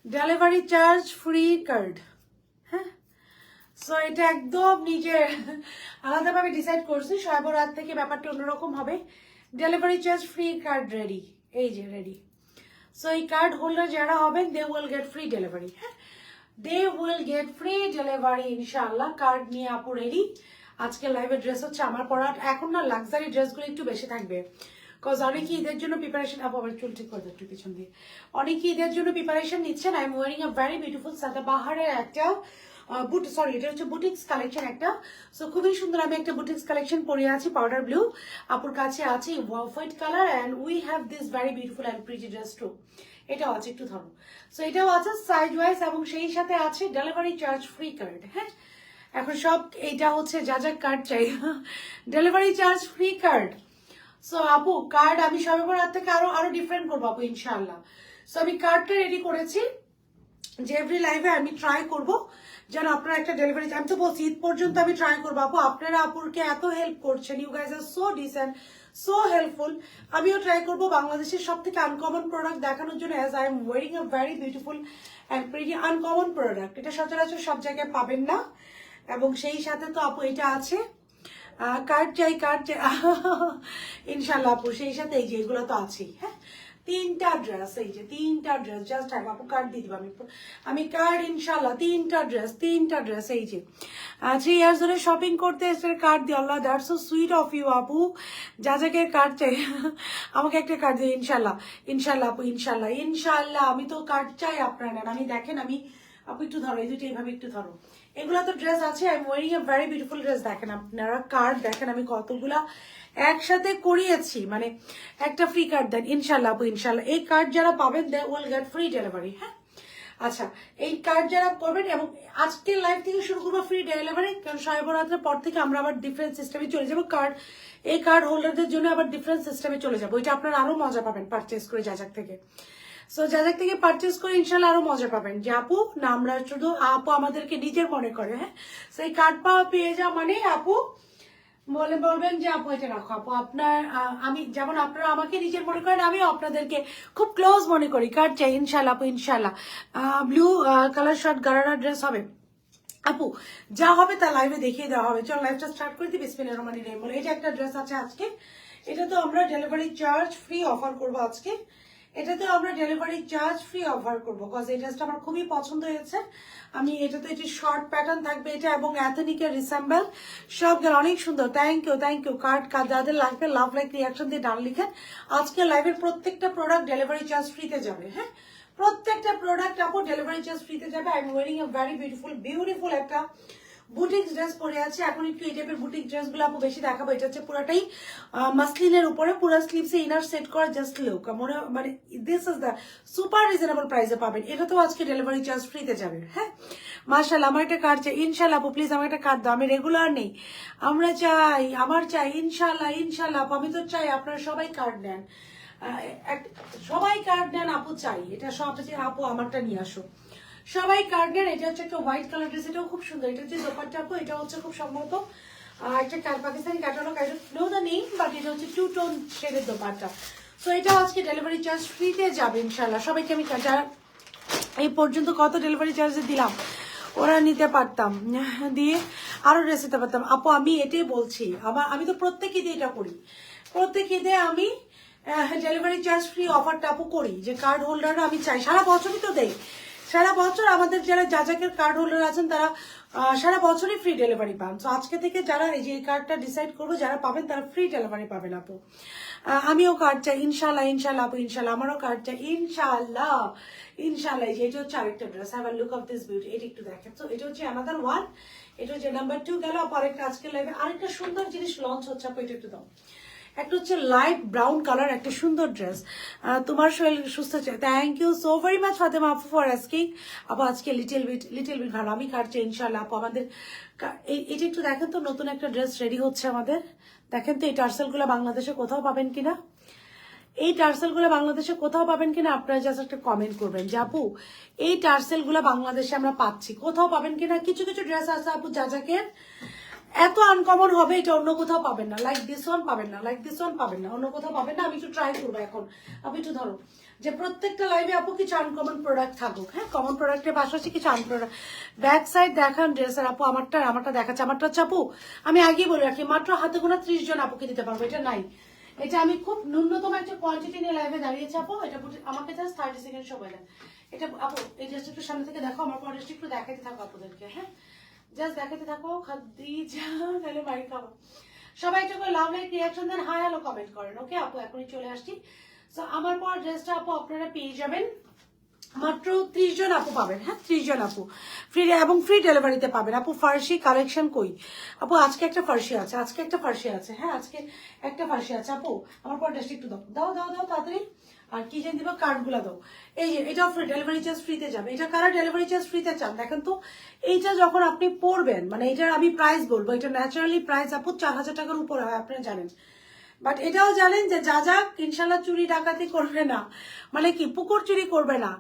Delivery charge free card. হ্যাঁ, so এটা একদম নিজের আলাদাভাবে ডিসাইড করছি, শবে রাত থেকে ব্যাপারটা অন্যরকম হবে। Delivery charge free card ready, এই যে রেডি। সো এই কার্ড হোল্ডার যারা হবেন they will get free delivery. হ্যাঁ, they will get free delivery ইনশাআল্লাহ। কার্ড নিয়ে আপু রেডি। আজকে লাইভে ড্রেস হচ্ছে আমার পরা। এখন না লাক্সারি ড্রেসগুলো একটু বেশি থাকবে, কজ অনেকে ঈদের জন্য প্রিপারেশন, আপু আবার চুল ঠিক করে একটু পিছন দিয়ে, অনেকে ঈদের জন্য প্রিপারেশন নিচ্ছেন। I am wearing a very beautiful সাদাবাহারের একটা এটা হচ্ছে বুটিক্স কালেকশন একটা। সো খুবই সুন্দর, আমি একটা বুটিক্স কালেকশন পরে আছি পাউডার ব্লু, আপুর কাছে আছে off white colour, and we have this very beautiful and pretty dress too. এটাও আছে, একটু ধরো। সো এটাও আছে সাইজ ওয়াইজ, এবং সেই সাথে আছে ডেলিভারি চার্জ ফ্রি কার্ড। হ্যাঁ, এখন সব এইটা হচ্ছে যা যা কার্ড চাই delivery charge free card. So আপু কার্ড আমি সবে রাত থেকে আরো ডিফারেন্ট করবো আপু ইনশাআল্লাহ। সো আমি কার্ডটা রেডি করেছি, যে এভরি লাইভে আমি ট্রাই করব যেন আপনারা একটা ডেলিভারি, আমি তো বলছি ঈদ পর্যন্ত আমি ট্রাই করবো আপু। আপনারা আপুরকে এত হেল্প করছেন, you guys are so decent, so helpful. আমিও ট্রাই করবো বাংলাদেশের সব থেকে আনকমন প্রোডাক্ট দেখানোর জন্য, as I am wearing a very beautiful and pretty uncommon product. এটা সচরাচর সব জায়গায় পাবেন না, এবং সেই সাথে তো আপু এটা আছে কার্ড চাই ইনশাল্লাহ আপু। সেই সাথে এই যে এগুলো তো আছেই। হ্যাঁ, তিনটা ড্রেস, এই যে তিনটা ড্রেস, জাস্ট আপু কার্ড দিয়ে দিব আমি কার্ড ইনশাল্লাহ। তিনটা ড্রেস এই যে 3 ইয়ার্স ধরে শপিং করতে এসে কার্ড দিও। আল্লাহ, that's so sweet of you আপু। যা যাকে কার্ড চাই আমাকে একটা কার্ড দিও ইনশাল্লাহ। ইনশাল্লাহ আপু, ইনশাল্লাহ আমি তো কার্ড চাই আপনারা নেন। আমি দেখেন, আমি আপু একটু ধরো, এই দুটো এইভাবে একটু ধরো। এগুলা তো ড্রেস আছে, I am wearing a very beautiful dress. দেখেন আপনারা কার্ড দেখেন, আমি কতগুলা একসাথে করিয়েছি, মানে একটা ফ্রি কার্ড দেন ইনশাল্লাহ আপু ইনশাল্লাহ। এই কার্ড যারা পাবেন they will get free delivery. হ্যাঁ, আচ্ছা, এই কার্ড যারা করবেন, এবং আজকের লাইভ থেকে শুরু করবো ফ্রি ডেলিভারি, কারণ শবে বরাতের পর থেকে আমরা আবার ডিফারেন্ট সিস্টেমে চলে যাবো। এই কার্ড হোল্ডারদের জন্য আবার ডিফারেন্ট সিস্টেমে চলে যাবো। ওইটা আপনারা আরো মজা পাবেন পারচেস করে যাজাক থেকে। সো যাজাক থেকে পারচেস করে ইনশাল্লাহ আরো মজা পাবেন, যে আপু না আমরা শুধু আপু আমাদেরকে নিজের মনে করে। হ্যাঁ, সেই কার্ড পাওয়া পেয়ে যাওয়া মানে আপু বলবেন যে আপু এটা রাখো আপু, আপনার আমি যেমন আপনারা আমাকে নিজের মনে করেন, আমিও আপনাদেরকে খুব ক্লোজ মনে করি। কার্ড চাই ইনশাল্লাহ আপু ইনশাল্লাহ। Blue colour shirt gharara dress হবে আপু, যা হবে তা লাইভে দেখিয়ে দেওয়া হবে। চল লাইভটা স্টার্ট করে দিই। বিসমিল্লাহির রহমানির রহিম বলে, এটা একটা ড্রেস আছে আজকে। এটা তো আমরা ডেলিভারি চার্জ ফ্রি অফার করবো আজকে। এটাতে আমরা ডেলিভারি চার্জ ফ্রি অফার করবো, কজ এই ড্রেসটা আমার খুবই পছন্দ হয়েছে। আমি এটাতে এটি শর্ট প্যাটার্ন থাকবে এটা, এবং অ্যাথনিকের রিসেম্বল সব গেল অনেক সুন্দর। Thank you. কার্ড যাদের লাগবে লাভ লাইক রিয়াকশন দিয়ে ডান লিখেন। আজকে লাইভের প্রত্যেকটা প্রোডাক্ট ডেলিভারি চার্জ ফ্রিতে যাবে। হ্যাঁ, প্রত্যেকটা প্রোডাক্ট আপু ডেলিভারি চার্জ ফ্রিতে যাবে। I am wearing a very beautiful একটা বুটিক্স ড্রেস পরে আছে। এখন একটু এই টাইপের বুটিক ড্রেস গুলো আপু বেশি দেখাবো। এটা হচ্ছে পুরাটাই মাসলিনের উপরে, পুরো স্লিভসে ইনার সেট করা, জাস্ট লুক মানে this is the super reasonable প্রাইসে পাবেন। এটা তো আজকে ডেলিভারি চার্জ ফ্রিতে যাবে। হ্যাঁ, মাশাআল্লাহ। আমার একটা কার্ড চাই ইনশাআল্লাহ আপু, প্লিজ আমার একটা কার্ড দাও। আমি রেগুলার নেই, আমরা চাই, আমার চাই ইনশাআল্লাহ আপু। আমি তো চাই আপনারা সবাই কার্ড নেন, সবাই কার্ড নেন আপু, চাই এটা সব। আপু আমারটা নিয়ে আসো, সবাই কার্ড নেন। এটা হচ্ছে একটা হোয়াইট কালার ড্রেস, এটাও খুব সুন্দর। এটা হচ্ছে দোপাট্টা আপু, এটা হচ্ছে খুব সম্ভবত একটা Pakistani catalogue, I don't know the name, but এটা হচ্ছে 2 টোন শেডের দোপাট্টা। সো এটা আজকে ডেলিভারি চার্জ ফ্রিতে যাবে ইনশাআল্লাহ। সবাইকে আমি যারা এই পর্যন্ত কত ডেলিভারি চার্জে দিলাম, ওরা নিতে পারতাম, দিয়ে আরো ড্রেস নিতে পারতাম আপু। আমি এটাই বলছি, আমি তো প্রত্যেক ঈদে এটা করি, প্রত্যেক ঈদে আমি ডেলিভারি চার্জ ফ্রি অফারটা আপু করি, যে কার্ড হোল্ডাররা আমি চাই সারা বছরই তো দেই। সারা বছর আমাদের যারা যাজাকের কার্ড হোল্ডার আছেন তারা সারা বছরই ফ্রি ডেলিভারি পান। তো আজকে থেকে যারা এই যে কার্ডটা ডিসাইড করবো, যারা পাবেন তারা ফ্রি ডেলিভারি পাবেন আপু। আমিও কার্ড চাই ইনশাল্লাহ আপু ইনশাল্লাহ। আমারও কার্ড চাই ইনশাল্লাহ। এই যে এটা হচ্ছে আরেকটা dress, have a look of this beauty. এটা একটু দেখেন। তো এটা হচ্ছে অ্যানাদার ওয়ান, এটা হচ্ছে নাম্বার 2 গেল। আরেকটা আজকের লাইভে আরেকটা সুন্দর জিনিস লঞ্চ হচ্ছে আপু, এটা একটু দাও। একটা হচ্ছে লাইট ব্রাউন কালার, একটা সুন্দর ড্রেস। তোমার শরীর সুস্থ চাই, thank you so very much Fatema আপু ফর আস্কিং। আপু আজকে লিটল বিট ভালো, আমি কাটছি ইনশাল্লাহ আপু। আমাদের এটা একটু দেখেন তো, নতুন একটা ড্রেস রেডি হচ্ছে আমাদের। দেখেন তো এই টার্সেলগুলো বাংলাদেশে কোথাও পাবেন কিনা, আপনারা জাস্ট একটা কমেন্ট করবেন যে আপু এই টার্সেলগুলো বাংলাদেশে আমরা পাচ্ছি, কোথাও পাবেন কিনা। কিছু ড্রেস আছে আপু যাজাকের, এত আনকমন হবে এটা অন্য কোথাও পাবেন না, লাইক দিস ওয়ান পাবেন না, লাইক দিস ওয়ান পাবেন না, অন্য কোথাও পাবেন না। আমি একটু ট্রাই করবো এখন, আপনি একটু ধরো যে প্রত্যেকটা লাইভে আপু কিছু আনকমন প্রোডাক্ট থাকুক। হ্যাঁ, কমন প্রোডাক্টের পাশাপাশি কিছু আনপ্রোডাক্ট। ব্যাক সাইড দেখান ড্রেসের আপু, আমারটা দেখাচ্ছে, আমারটা হচ্ছে আপু আমি আগেই বলে রাখি মাত্র হাতে গোনা 30 জন আপুকে দিতে পারবো, এটা নাই। এটা আমি খুব ন্যূনতম একটা কোয়ান্টিটি নিয়ে লাইভে দাঁড়িয়েছি আপু। এটা আমাকে জাস্ট 30 সেকেন্ড সময় দেন। এটা আপু এই ড্রেসটা একটু সামনে থেকে দেখো, আমার পর ড্রেসটা একটু দেখাতে থাকো আপুদেরকে। হ্যাঁ, জাস্ট দেখাতে থাকো, খাদিজা তাহলে বাড়ি খাবো। সবাই একটু করে লাভ লাইক রিয়াকশন দেন, হাই হ্যালো কমেন্ট করেন। ওকে আপু, এখনই চলে আসছি। সো আমার পর ড্রেসটা আপু আপনারা পেয়ে যাবেন মাত্র 30 জন আপু পাবেন। হ্যাঁ, 30 জন আপু ফ্রি এবং ফ্রি ডেলিভারিতে পাবেন আপু। ফার্সি কালেকশন কই আপু? আজকে একটা ফার্সি আছে, আজকে একটা ফার্সি আছে। হ্যাঁ, আজকে একটা ফার্সি আছে আপু। আমার পর ড্রেসটা একটু দাও দাও দাও দাও তাড়াতাড়ি। আর কি জানি দিবা, কার্ডগুলো দাও। এই যে এটাও ফ্রি, ডেলিভারি চার্জ ফ্রিতে যাবে। এটা কারা ডেলিভারি চার্জ ফ্রিতে চান দেখেন তো। এইটা যখন আপনি পড়বেন, মানে এটার আমি প্রাইস বলবো, এটা ন্যাচারালি প্রাইস আপু 4000 টাকার উপরে হয়, আপনারা জানেন। বাট এটাও জানেন যে যা যা ইনশাল্লাহ চুরি ডাকাতি করবে না, মানে কি পুকুর চুরি করবে না।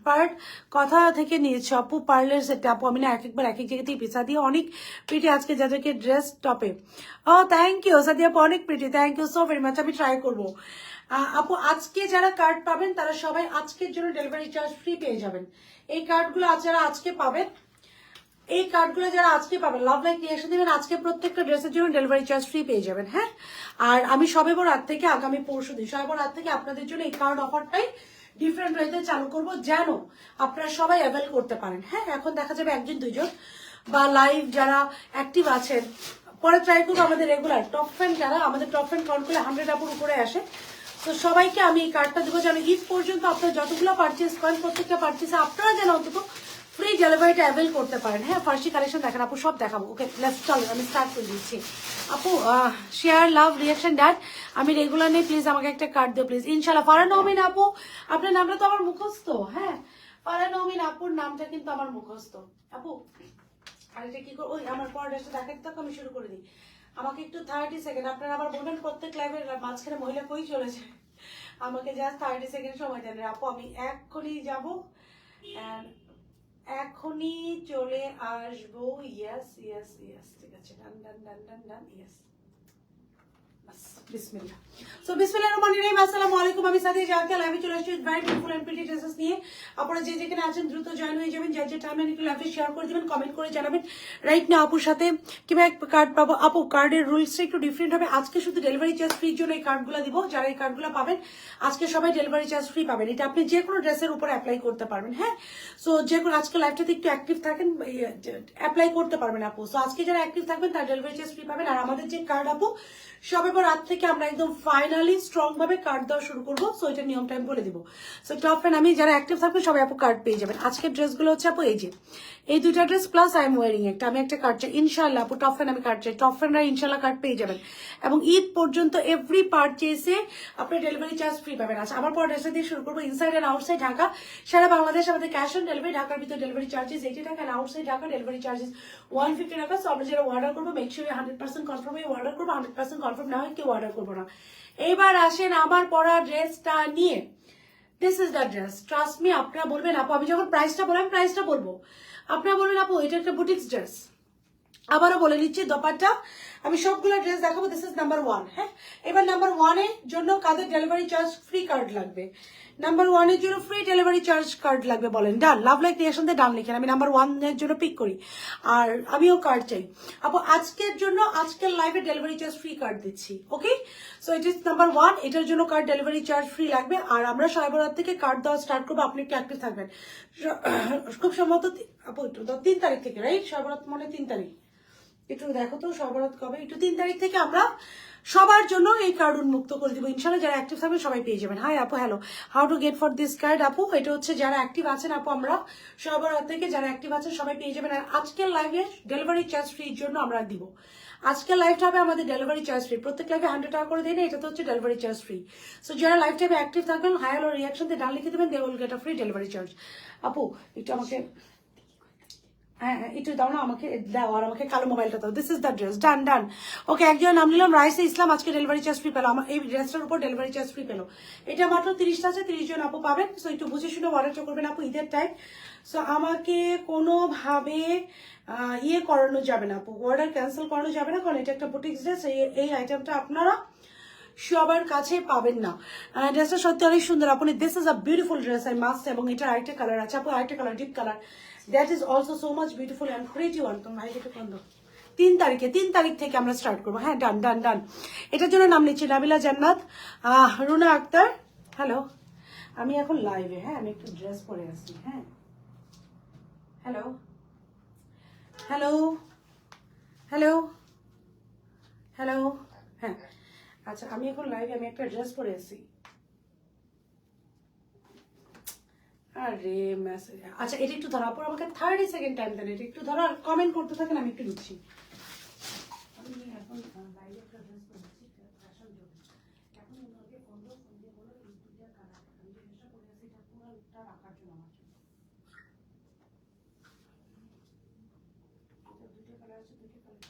পার্ট কথা থেকে নিয়েছে আপু, পার্লের সেটটা আপু আমি না একবার এক এক জায়গাতেই পিছা দিয়ে অনেক প্রিটি আজকে যাদেরকে ড্রেস টপে। ও থ্যাংক ইউ সাদিয়া আপু, অনেক pretty, thank you so very much. আমি ট্রাই করবো আপু। আজকে যারা কার্ড পাবেন তারা সবাই আজকের জন্য ডেলিভারি চার্জ ফ্রি পেয়ে যাবেন। এই কার্ডগুলো যারা আজকে পাবেন, এই কার্ডগুলো যারা আজকে পাবেন, লাভ লাইক রিয়াকশন দিবেন, আজকে প্রত্যেকটা ড্রেসের জন্য ডেলিভারি চার্জ ফ্রি পেয়ে যাবেন। হ্যাঁ, আর আমি সবে বড় রাত থেকে আগামী পরশুদিন সবে বড় রাত থেকে আপনাদের জন্য এই কার্ড অফারটাই ডিফারেন্ট ওয়েতে চালু করব, যেন আপনারা সবাই অ্যাভেল করতে পারেন। হ্যাঁ, এখন দেখা যাবে একজন দুইজন বা লাইভ যারা অ্যাক্টিভ আছেন, পরে ট্রাই করবো আমাদের রেগুলার টপ ফ্যান যারা, আমাদের টপ ফ্যান কাউন্ট করলে 100 আপুর উপরে আসে। তো সবাইকে আমি এই কার্ডটা দেবো যেন ঈদ পর্যন্ত আপনারা যতগুলো পারচেস করেন প্রত্যেকটা পারচেসে আপনারা যেন অন্তত ফ্রি ডেলিভারিটা অ্যাভেল করতে পারেন। হ্যাঁ, ফার্সি কালেকশন দেখেন আপু, সব দেখাবো। ওকে লেটস চলো, আমি স্টার্ট করে দিচ্ছি আপু। শেয়ার লাভ রিয়াকশন দ্যাট আমি রেগুলার নেই, প্লিজ আমাকে একটা কার্ড দিও প্লিজ। ইনশাল্লাহ। ফারহান নওমিন আপু, আপনার নামটা তো আমার মুখস্থ। হ্যাঁ, ফারহান নওমিন আপুর নামটা কিন্তু আমার মুখস্থ আপু। আর এটা কি করবো, ওই আমার পর ড্রেসটা দেখাতে থাকো, আমি শুরু করে দিই। আমাকে একটু 30 সেকেন্ড, আপনারা আবার বলবেন প্রত্যেক লাইভের মাঝখানে মহিলা কই চলেছে। আমাকে জাস্ট 30 সেকেন্ড সময় দেন আপু, আমি এক্ষুনি যাবো, এখনই চলে আসবো। ইয়েস ইয়েস ইয়েস, ঠিক আছে, ডান ডান ডান ডান ডান, ইয়েস। বিসমিল্লাহ। সো বিসমিল্লাহির রহমানির রহিম। আসসালামু আলাইকুম, আমি সাথে জানতে লাইভে চলে আসছি very beautiful and pretty dresses নিয়ে। আপনারা যে যেখানে আছেন দ্রুত জয়েন হয়ে যাবেন, যার যে টাইম একটু লাইভে শেয়ার করে দিবেন, কমেন্ট করে জানাবেন রাইট না আপুর সাথে কিভাবে কার্ড পাবো। আপু কার্ডের রুলসটা একটু ডিফারেন্ট হবে। আজকে শুধু ডেলিভারি চার্জ ফ্রির জন্য এই কার্ডগুলো দিব। যারা এই কার্ডগুলো পাবেন আজকে সবাই ডেলিভারি চার্জ ফ্রি পাবেন। এটা আপনি যে কোনো ড্রেসের উপরে অ্যাপ্লাই করতে পারবেন। হ্যাঁ, সো যে কোনো আজকে লাইভটাতে একটু অ্যাক্টিভ থাকেন, অ্যাপ্লাই করতে পারবেন আপু। সো আজকে যারা অ্যাক্টিভ থাকবেন তার ডেলিভারি চার্জ ফ্রি পাবেন। আর আমাদের যে কার্ড আপু সবে পর রাত থেকে আমরা একদম ফাইনালি স্ট্রং ভাবে কার্ড দেওয়া শুরু করবো। সো এটার নিয়মটা আমি বলে দিব। সো টপ ফ্যান আমি যারা অ্যাক্টিভ থাকবে সবাই আপু কার্ড পেয়ে যাবেন। আজকের ড্রেসগুলো হচ্ছে আপু এই যে এই দুইটা dress plus I am wiring একটা, আমি একটা কার্ড চাই ইনশাল্লাহ আপু। টপ ফ্যান আমি কার্ড চাই, টপ ফ্যানরা ইনশাল্লাহ কার্ড পেয়ে যাবেন। এবং ঈদ পর্যন্ত এভরি পারচেসে আপনি ডেলিভারি চার্জ ফ্রি পাবেন। আচ্ছা, আমার পর ড্রেসটা দিয়ে শুরু করবো। ইনসাইড অ্যান্ড আউটসাইড ঢাকা সারা বাংলাদেশ আমাদের ক্যাশ অন ডেলিভারি। ঢাকার ভিতরে ডেলিভারি চার্জেস 80 টাকা, and outside Dhaka delivery charges 150 টাকা। সো আমরা যারা অর্ডার করবো মেক শিওর 100% কনফার্ম হয়ে অর্ডার করবো, 100% কনফার্ম না হয় কেউ অর্ডার করবো না। এইবার আসেন আমার পরা ড্রেসটা নিয়ে। This is the dress, trust me. আপনারা বলবেন আপু, আমি যখন প্রাইসটা বললাম প্রাইসটা বলবো, আপনারা বলবেন আপু এটা একটা বুটিক্স ড্রেস। আবারও বলে নিচ্ছি দোপাট্টা আমি সবগুলো ড্রেস দেখাবো। This is number 1। হ্যাঁ, এবার নাম্বার 1 এর জন্য কাদের ডেলিভারি চার্জ ফ্রি কার্ড লাগবে? নাম্বার 1 এর জন্য ফ্রি ডেলিভারি চার্জ কার্ড লাগবে বলেন। ডান, লাভ লাইক রিয়াকশন দিয়ে ডান লিখেন, আমি নাম্বার 1 এর জন্য পিক করি। আর আমিও কার্ড চাই আপু আজকের জন্য। আজকের লাইভে ডেলিভারি চার্জ ফ্রি কার্ড দিচ্ছি। ওকে, সো ইট ইজ নাম্বার 1, এটার জন্য কার্ড ডেলিভারি চার্জ ফ্রি লাগবে। আর আমরা সাইবরাত থেকে কার্ড দেওয়া স্টার্ট করবো, আপনি একটু অ্যাক্টিভ থাকবেন। খুব সম্ভবত আপু 3 তারিখ থেকে, রাইট? সাইবরাত মানে 3 তারিখ, একটু দেখো তো সবরাত কবে। একটু 3 তারিখ থেকে আমরা সবার জন্য এই কার্ড উন্মুক্ত করে দিব ইনশাল্লাহ। যারা অ্যাক্টিভ থাকবে সবাই পেয়ে যাবেন। হাই আপু, hello, how to get for this card আপু? এটা হচ্ছে যারা অ্যাক্টিভ আছেন আপু, আমরা সবার থেকে যারা অ্যাক্টিভ আছেন সবাই পেয়ে যাবেন। আর আজকের লাইভে ডেলিভারি চার্জ ফ্রির জন্য আমরা দিব। আজকের লাইভটা হবে আমাদের ডেলিভারি চার্জ ফ্রি। প্রত্যেক লাইভে 100 টাকা করে দেয় না, এটা তো হচ্ছে ডেলিভারি চার্জ ফ্রি। সো যারা লাইভ টাইমে অ্যাক্টিভ থাকবেন হাই হ্যালো রিয়াকশন দিয়ে ডান লিখে দেবেন, they will get a free delivery charge. আপু একটু আমাকে হ্যাঁ একটু দাও না আমাকে, দাও আর আমাকে কালো মোবাইলটা দাও। দিস ইজ দ্য ড্রেস, ডান ডান। ওকে, একজন নাম নিলাম রাইসা ইসলাম, আজকে ডেলিভারি চার্জ ফ্রি পেলো, আমার এই ড্রেসটার উপর ডেলিভারি চার্জ ফ্রি পেলো। এটা মাত্র 30টা আছে, 30 জন আপু পাবেন। সো একটু বুঝে শুনে অর্ডারটা করবেন আপু, ঈদের টাইম। সো আমাকে কোনোভাবে ইয়ে করানো যাবে না আপু, অর্ডার ক্যান্সেল করানো যাবে না, কারণ এটা একটা বুটিক্স ড্রেস। এই আইটেমটা আপনারা সবার কাছে পাবেন না। ড্রেসটা সত্যি অনেক সুন্দর আপনি, this is a beautiful dress I must. এবং এটার আরেকটা কালার আছে আপু, আরেকটা colour deep colour, that is also so much beautiful and pretty one. তোমার ভাই একটু বন্ধ, 3 তারিখ থেকে আমরা স্টার্ট করবো। হ্যাঁ ডান ডান ডান। এটার জন্য নাম নিচ্ছি নাবিলা জান্নাত, রুনা আক্তার। হ্যালো, আমি এখন লাইভে। হ্যাঁ আমি একটু ড্রেস পরে আসি। হ্যাঁ হ্যালো হ্যালো হ্যালো হ্যালো। হ্যাঁ আচ্ছা, আমি এখন লাইভে, আমি একটা ড্রেস পরে আসি। আরে মেসেজ, আচ্ছা এটা একটু ধরো আপু, আমাকে 30 সেকেন্ড টাইম দেন, এটা একটু ধরো আর কমেন্ট করতে থাকেন, আমি একটু দিচ্ছি। আমি এখন লাইভে একটা ড্রেস পরেছি, ফ্যাশন জন্য। এখন ওনাকে বন্ধ ফোন দিয়ে বলো এই দুইটা কালার, আমি যে ড্রেসটা পরে আছি এটা পুরো লুকটা রাখার জন্য আমার জন্য। এটা দুইটা কালার আছে, দুইটা colour.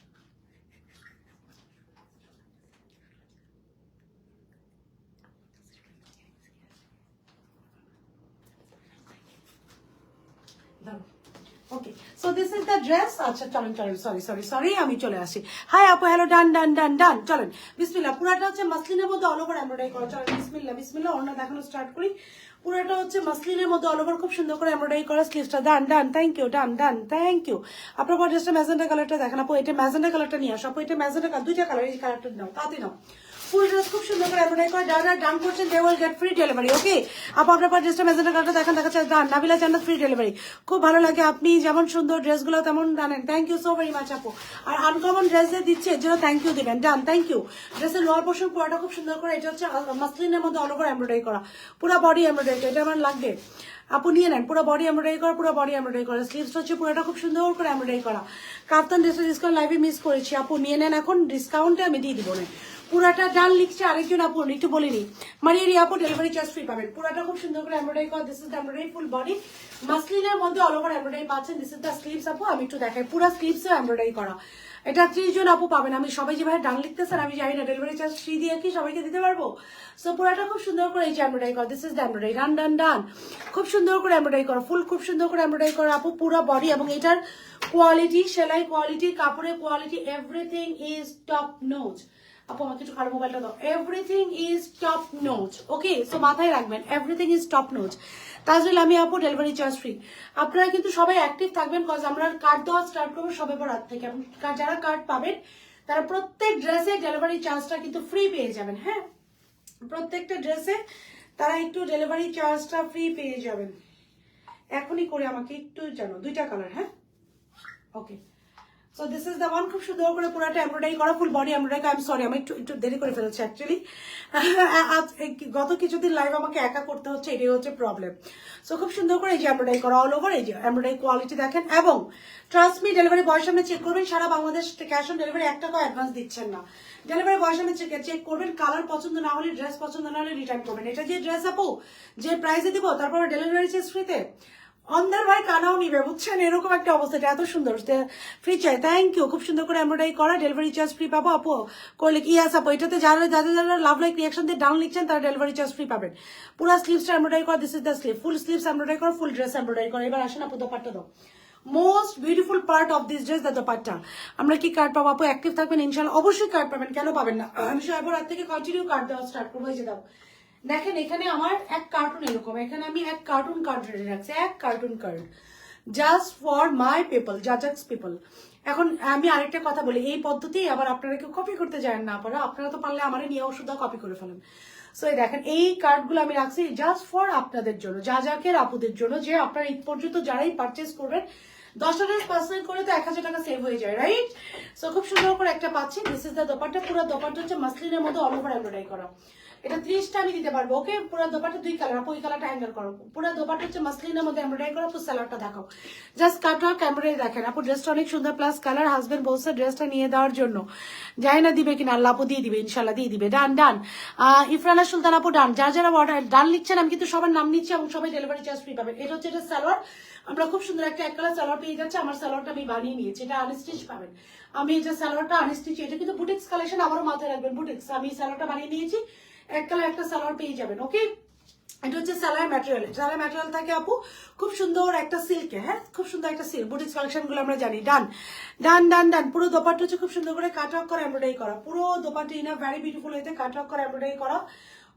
Okay, so this is the dress. আচ্ছা চলেন চলেন, সরি আমি চলে আসি। হাই আপু, হ্যালো, ডান ডান ডান ডান। চলেন বিসমিল্লাহ, পুরাটা হচ্ছে মাসলিনের মধ্যে অল ওভার এমব্রয়ডারি করা। চলেন বিসমিল্লাহ বিসমিল্লাহ, অন্য দেখানো স্টার্ট করি। পুরাটা হচ্ছে মাসলিনের মধ্যে অল ওভার খুব সুন্দর করে এমব্রয়ডারি করা, স্লিভসটা done done, thank you, done done, thank you. আপনার পর ড্রেসটা ম্যাজেন্ডা কালারটা দেখেন আপু, এটা ম্যাজেন্ডা কালারটা নিয়ে আসো আপু, এটা ম্যাজেন্ডা কালার, দুইটা কালার, এই কালারটা নাও, তাতে নাও। ফুল ড্রেস খুব সুন্দর করে এমব্রয়ডারি করে, যারা ডান করছেন they will get free delivery. Okay আপু, আপনার পর ড্রেসটা ম্যাজেন্ডা কালারটা দেখেন, দেখাচ্ছে ডান, নাবিলা জান্নাত, ফ্রি ডেলিভারি। খুব ভালো লাগে, আপনি যেমন সুন্দর ড্রেসগুলো তেমন জানেন, thank you so very much আপু। আর আনকমন ড্রেস যে দিচ্ছে এর জন্য থ্যাংক ইউ দেবেন, ডান, থ্যাংক ইউ। ড্রেসের লোয়ার পোর্শন পুরোটা খুব সুন্দর করে, এটা হচ্ছে মাসলিনের মধ্যে অল ওভার এমব্রয়ডারি করা, পুরো বডি এমব্রয়ডারি, এটা আমার লাগবে আপু, নিয়ে নেন। পুরো বডি এমব্রয়ডারি করা, পুরো বডি এমব্রয়ডারি করা, স্লিভস হচ্ছে পুরোটা খুব সুন্দর করে এমব্রয়ডারি করা। কাপ্তান ড্রেসের ডিসকাউন্ট লাইভে মিস করেছি আপু, নিয়ে নেন এখন, ডিসকাউন্টে আমি দিয়ে দিব না। পুরাটা ডাল লিখছে আরেকজন আপু, একটু বলিনি মারিয়ারি আপু, ডেলিভারি চার্জ ফ্রি পাবেন। পুরাটা খুব সুন্দর করে এমব্রয়ডারি করা, this is the embroidery full body মাসলিনের মধ্যে অল ওভার এমব্রয়ডারি পাচ্ছেন। দিস ইজ দ্য স্লিভস আপু, আমি একটু দেখাই, পুরো স্লিভসে এমব্রয়ডারি করা। এটা 30 জন আপু পাবেন। আমি সবাই যেভাবে ডান লিখতেছেন আমি জানি না ডেলিভারি চার্জ ফ্রি দিয়ে কি সবাইকে দিতে পারবো। সো পুরাটা খুব সুন্দর করে এই যে এমব্রয়ডারি করা, this is the embroidery, done done ডান। খুব সুন্দর করে এমব্রয়ডারি করা, ফুল খুব সুন্দর করে এমব্রয়ডারি করা আপু, পুরো বডি। এবং এটার কোয়ালিটি, সেলাই কোয়ালিটি, কাপড়ের quality, everything is top notch. আপু আমাকে একটু কালো মোবাইলটা দাও। Everything is top notch. Okay, so মাথায় রাখবেন, everything is top notch. Tajril আমি আপু, ডেলিভারি চার্জ ফ্রি। আপনারা কিন্তু সবাই অ্যাক্টিভ থাকবেন, কজ আমরা কার্ড দেওয়া স্টার্ট করবো সবে রাত থেকে। যারা কার্ড পাবেন তারা প্রত্যেক ড্রেসে ডেলিভারি চার্জটা কিন্তু ফ্রি পেয়ে যাবেন। হ্যাঁ, প্রত্যেকটা ড্রেসে তারা একটু ডেলিভারি চার্জটা ফ্রি পেয়ে যাবেন। এখনই করে আমাকে একটু জানো, দুইটা কালার। হ্যাঁ okay, so this is the one. খুব সুন্দর করে পুরোটা এমব্রয়ডারি করা, full body embroidery. I am sorry, আমি একটু দেরি করে ফেলেছি অ্যাকচুয়ালি। গত কিছুদিন লাইভ আমাকে একা করতে হচ্ছে, এটাই হচ্ছে প্রবলেম। সো খুব সুন্দর করে এই যে এমব্রয়ডারি করা অল ওভার, এই যে এমব্রয়ডারি কোয়ালিটি দেখেন। এবং ট্রাস্ট মি, ডেলিভারি বয়ের সামনে চেক করবেন, সারা বাংলাদেশ ক্যাশ অন ডেলিভারি 1 টাকাও অ্যাডভান্স দিচ্ছেন না। ডেলিভারি বয়ের সামনে চেক করবেন, কালার পছন্দ না হলে, ড্রেস পছন্দ না হলে রিটার্ন করবেন। এটা যে ড্রেস আপু যে প্রাইসে দিব, তারপরে ডেলিভারি চার্জ ফ্রিতে, অন্ধার ভাই কানাও নিবে, বুঝছেন, এরকম একটা অবস্থা। এটা এত সুন্দর, ফ্রি চাই, থ্যাংক ইউ। খুব সুন্দর করে এমব্রয়ডারি করা, ডেলিভারি চার্জ ফ্রি পাবো আপু করলে কি আছে আপু। এটাতে যারা যারা লাভ লাইক রিয়াকশন দিয়ে ডাউন লিখছেন তারা ডেলিভারি চার্জ ফ্রি পাবেন। পুরো স্লিভসটা এমব্রয়ডারি করা, this is the sleeve, full sleeves embroidery করা, ফুল ড্রেস এমব্রয়ডারি করা। এবার আসেন আপু দোপাট্টা দাও। Most beautiful part of this dress the dupatta. আমরা কি কার্ড পাবো আপু? অ্যাক্টিভ থাকবেন ইনশাল্লাহ, অবশ্যই কার্ড পাবেন, কেন পাবেন না। আমি সবাই রাত থেকে কন্টিনিউ কার্ড দেওয়া স্টার্ট করবো। এই যে দাও, দেখেন এখানে আমার এক কার্টুন এরকম, এখানে আমি এক কার্টুন কার্ড রেডি রাখছি, এক cartoon card just for my people, জাজাক্স পিপল। এখন আমি আরেকটা কথা বলি, এই পদ্ধতি আবার আপনারা কেউ কপি করতে যান না, আপনারা তো পারলে আমারই নিয়ে ওষুধ কপি করে ফেলেন। সো এই দেখেন, এই কার্ডগুলো আমি রাখছি জাস্ট ফর আপনাদের জন্য, যাজাকের আপুদের জন্য, যে আপনারা ঈদ পর্যন্ত যারাই পারচেস করবেন 10টা ড্রেস পার্সেল করে তো 1000 টাকা সেভ হয়ে যায়, রাইট? সো খুব সুন্দর করে একটা পাচ্ছি, দিস ইজ দ্য দোপাট্টা। পুরো দোপাট্টা হচ্ছে মাসলিনের মধ্যে অল ওভার এমব্রয়ডারি করা। এটা 30টা আমি দিতে পারবো। ওকে, পুরো দোপাটা 2 কালার আপু, ওই কালারটা হ্যাঙ্গার করো। পুরো দোপাটা হচ্ছে মাসলিনের মধ্যে এমব্রয়ডারি করা। আপু সালোয়ারটা দেখাও, জাস্ট কাটওয়ার্ক এমব্রয়ডারি দেখেন আপু। ড্রেসটা অনেক সুন্দর, প্লাস কালার। হাজবেন্ড বলছে ড্রেসটা নিয়ে দেওয়ার জন্য, জানি না দিবে কিনা, আল্লাহ আপু দিয়ে দিবে, ইনশাল্লাহ দিয়ে দিবে। ডান ডান। ইফরানা সুলতান আপু ডান। যারা অর্ডার ডান লিখছেন, আমি কিন্তু সবার নাম নিচ্ছি এবং সবাই ডেলিভারি চার্জ ফ্রি পাবেন। এটা হচ্ছে এটা সালোয়ার, আমরা খুব সুন্দর একটা 1 কালার সালোয়ার পেয়ে যাচ্ছে। আমার সালোয়ারটা আমি বানিয়ে নিয়েছি, এটা আনস্টিচ পাবেন। আমি এই যে সালোয়ারটা আনস্টিচ, এটা কিন্তু বুটিক্স কালেকশন, আবারও মাথায় রাখবেন বুটিক্স। আমি সালোয়ারটা বানিয়ে নিয়েছি, 1 কালার একটা সালোয়ার পেয়ে যাবেন। ওকে, এটা হচ্ছে সালোয়ার ম্যাটেরিয়াল। সালোয়ার ম্যাটেরিয়াল থাকে আপু খুব সুন্দর একটা সিল্কে, হ্যাঁ খুব সুন্দর একটা সিল্ক। বুটিক্স কালেকশন গুলো আমরা জানি। ডান ডান ডান ডান। পুরো দোপাট্টা হচ্ছে খুব সুন্দর করে কাট ওয়ার্ক করা, এমব্রয়ডারি করা। পুরো dupatta in a very beautiful ওয়েতে কাট ওয়ার্ক করা, এমব্রয়ডারি করা।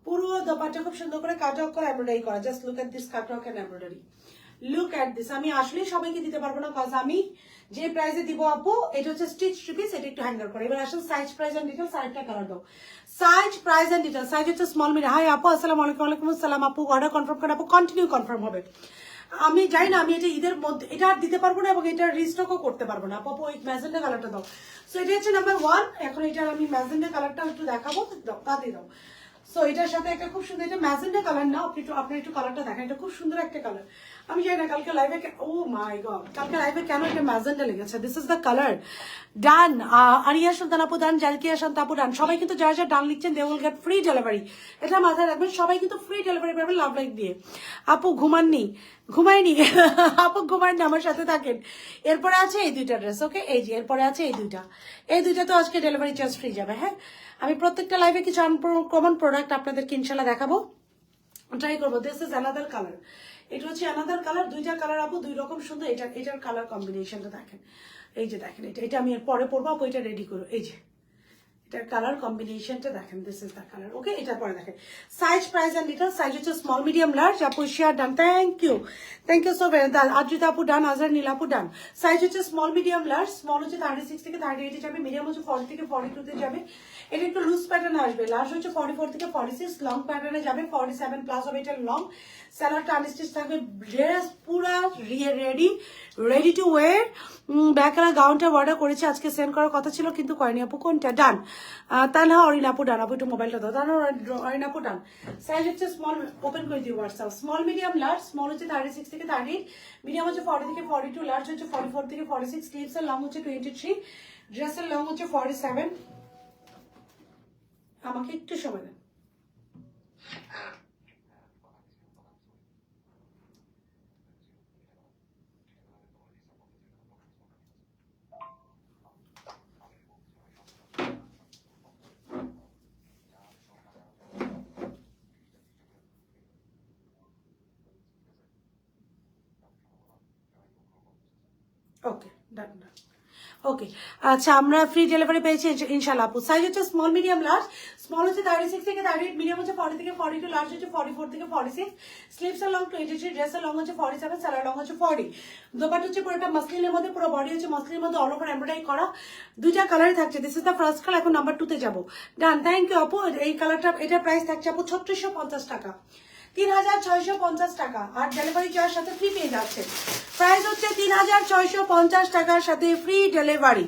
পুরো দোপাট্টা খুব সুন্দর করে কাট ওয়ার্ক করা, এমব্রয়ডারি করা। Just look at this cut work and embroidery, look at this. আমি আসলে সবাইকে দিতে পারবো না, কজ আমি যে প্রাইসে দিব আপু, এটা হচ্ছে স্টিচ পিস, এটা একটু হ্যাঙ্গার করে। এবার আসলে সাইজ প্রাইস এন্ড ডিটেইলস, আরেকটা কালার দাও। Size price and details. Size হচ্ছে স্মল মিডিয়াম। হাই আপু, আসসালামু আলাইকুম। ওয়ালাইকুম আসসালাম আপু। অর্ডার কনফার্ম করেন আপু, কন্টিনিউ কনফার্ম হবে। আমি জানি না, আমি এটা ঈদের মধ্যে এটা আর দিতে পারবো না এবং এটা রিস্টকও করতে পারবো না আপু। ওই ম্যাজেন্ডা কালারটা দাও। সো এটা হচ্ছে নাম্বার 1। এখন এটা আমি ম্যাজেন্ডা কালারটা একটু দেখাবো, দাও তাতে দাও। সো এটার সাথে একটা খুব সুন্দর, এটা ম্যাজেন্ডা কালার না, আপনি একটু কালারটা দেখেন, এটা খুব সুন্দর একটা কালার। আমি জানি না কালকে লাইভে, ও মাই গড, কালকে লাইভে কেন এটা ম্যাজেন্ডা লেগেছে। This is the colour. Done. Aria Sultan আপু ডান, জালকিয়া শান্ত আপু ডান। সবাই কিন্তু যারা যারা ডান লিখছেন, they will get free delivery. এটা মাথায় রাখবেন, সবাই কিন্তু ফ্রি ডেলিভারি পাবেন লাভ লাইক দিয়ে। আপু ঘুমাননি? ঘুমাইনি আপু, ঘুমাইনি, আমার সাথে থাকেন। এরপরে আছে এই 2টা ড্রেস। ওকে, এই যে এরপরে আছে এই 2টা। এই 2টা তো আজকে ডেলিভারি চার্জ ফ্রি যাবে। হ্যাঁ, আমি প্রত্যেকটা লাইভে কিছু আনকমন প্রোডাক্ট আপনাদেরকে ইনশাল্লাহ দেখাবো, ট্রাই করবো। This is another colour. এটা হচ্ছে অ্যানাদার কালার। 2টা কালার আপু 2 রকম সুন্দর। এটার কালার কম্বিনেশনটা দেখেন, এই যে দেখেন, এটা আমি এর পরে পরবো আপু, এটা রেডি করো। এই যে এটার কালার কম্বিনেশনটা দেখেন, this is the colour. Okay, এটার পরে দেখেন size price and details. Size হচ্ছে স্মল মিডিয়াম লার্জ। আপু share done, thank you so very much. Adrita আপু ডান, আজহার নীল আপু ডান। সাইজ হচ্ছে স্মল মিডিয়াম লার্জ। স্মল হচ্ছে 36 থেকে 38 যাবে, মিডিয়াম হচ্ছে 40 থেকে 42 তে যাবে। এটা একটু লুজ প্যাটার্নে আসবে। লার্জ হচ্ছে 44 থেকে 46, লং প্যাটার্নে যাবে 47 প্লাস হবে। এটা লং সালোয়ারটা আনস্টিচ থাকবে। ড্রেস পুরা রেডি টু ওয়্যার। ব্যাকরা গাউনটা অর্ডার করেছে, আজকে সেন্ড করার কথা ছিল কিন্তু করেনি আপু। কোনটা? ডান। তানহা অরিন আপু ডান। আপু একটু মোবাইলটা দাও। তানহা অরিন আপু ডান। সাইজ হচ্ছে স্মল, ওপেন করে দিও WhatsApp. Small medium large. Small হচ্ছে 36 থেকে 38, মিডিয়াম হচ্ছে 40 থেকে 42, লার্জ হচ্ছে 44 থেকে 46, স্লিভস এর লং হচ্ছে 23, ড্রেসের লং হচ্ছে 47। আমাকে একটু সময় দেন। ওকে, ডান ডান। ওকে, আচ্ছা আমরা ফ্রি ডেলিভারি পেয়েছি ইনশাআল্লাহ আপু। সাইজ হচ্ছে স্মল মিডিয়াম লার্জ। স্মল হচ্ছে 36 থেকে 38, মিডিয়াম হচ্ছে 40 থেকে 42, লার্জ হচ্ছে 44 থেকে 46, স্লিভস এর লং 23, ড্রেসের লং হচ্ছে 47, সালোয়ার লং হচ্ছে 40। দোপাট্টা হচ্ছে পুরোটা মাসলিনের মধ্যে, পুরো বডি হচ্ছে মাসলিনের মধ্যে, অল ওভার এমব্রয়ডারি করা। 2টা কালারই থাকছে। This is the first colour. এখন নাম্বার 2 তে যাবো। ডান, থ্যাংক ইউ আপু। এই কালারটা, এটা প্রাইস থাকছে আপু 3650 টাকা, 3650 টাকা। আর ডেলিভারি চার্জ সাথে ফ্রি পেয়ে যাচ্ছে। প্রাইস হচ্ছে 3650 টাকার সাথে ফ্রি ডেলিভারি।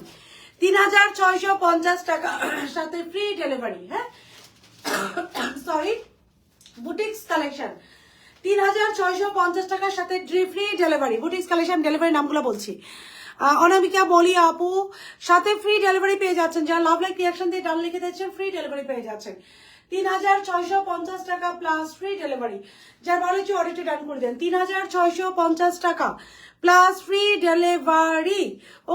3650 টাকা সাথে ফ্রি ডেলিভারি। হ্যাঁ, সরি, বুটিক্স কালেকশন 3650 টাকার সাথে free delivery. Boutiques collection delivery নামগুলো বলছি। অনামিকা বলি আপু সাথে ফ্রি ডেলিভারি পেয়ে যাচ্ছেন। যারা লাভ লাইক রিয়াকশন দিয়ে ডান লিখে দিচ্ছেন, ফ্রি ডেলিভারি পেয়ে যাচ্ছেন। 3650 টাকা প্লাস ফ্রি ডেলিভারি। যার ভালো হচ্ছে অর্ডারটি ডান করে দেন। 3650 টাকা প্লাস ফ্রি ডেলিভারি।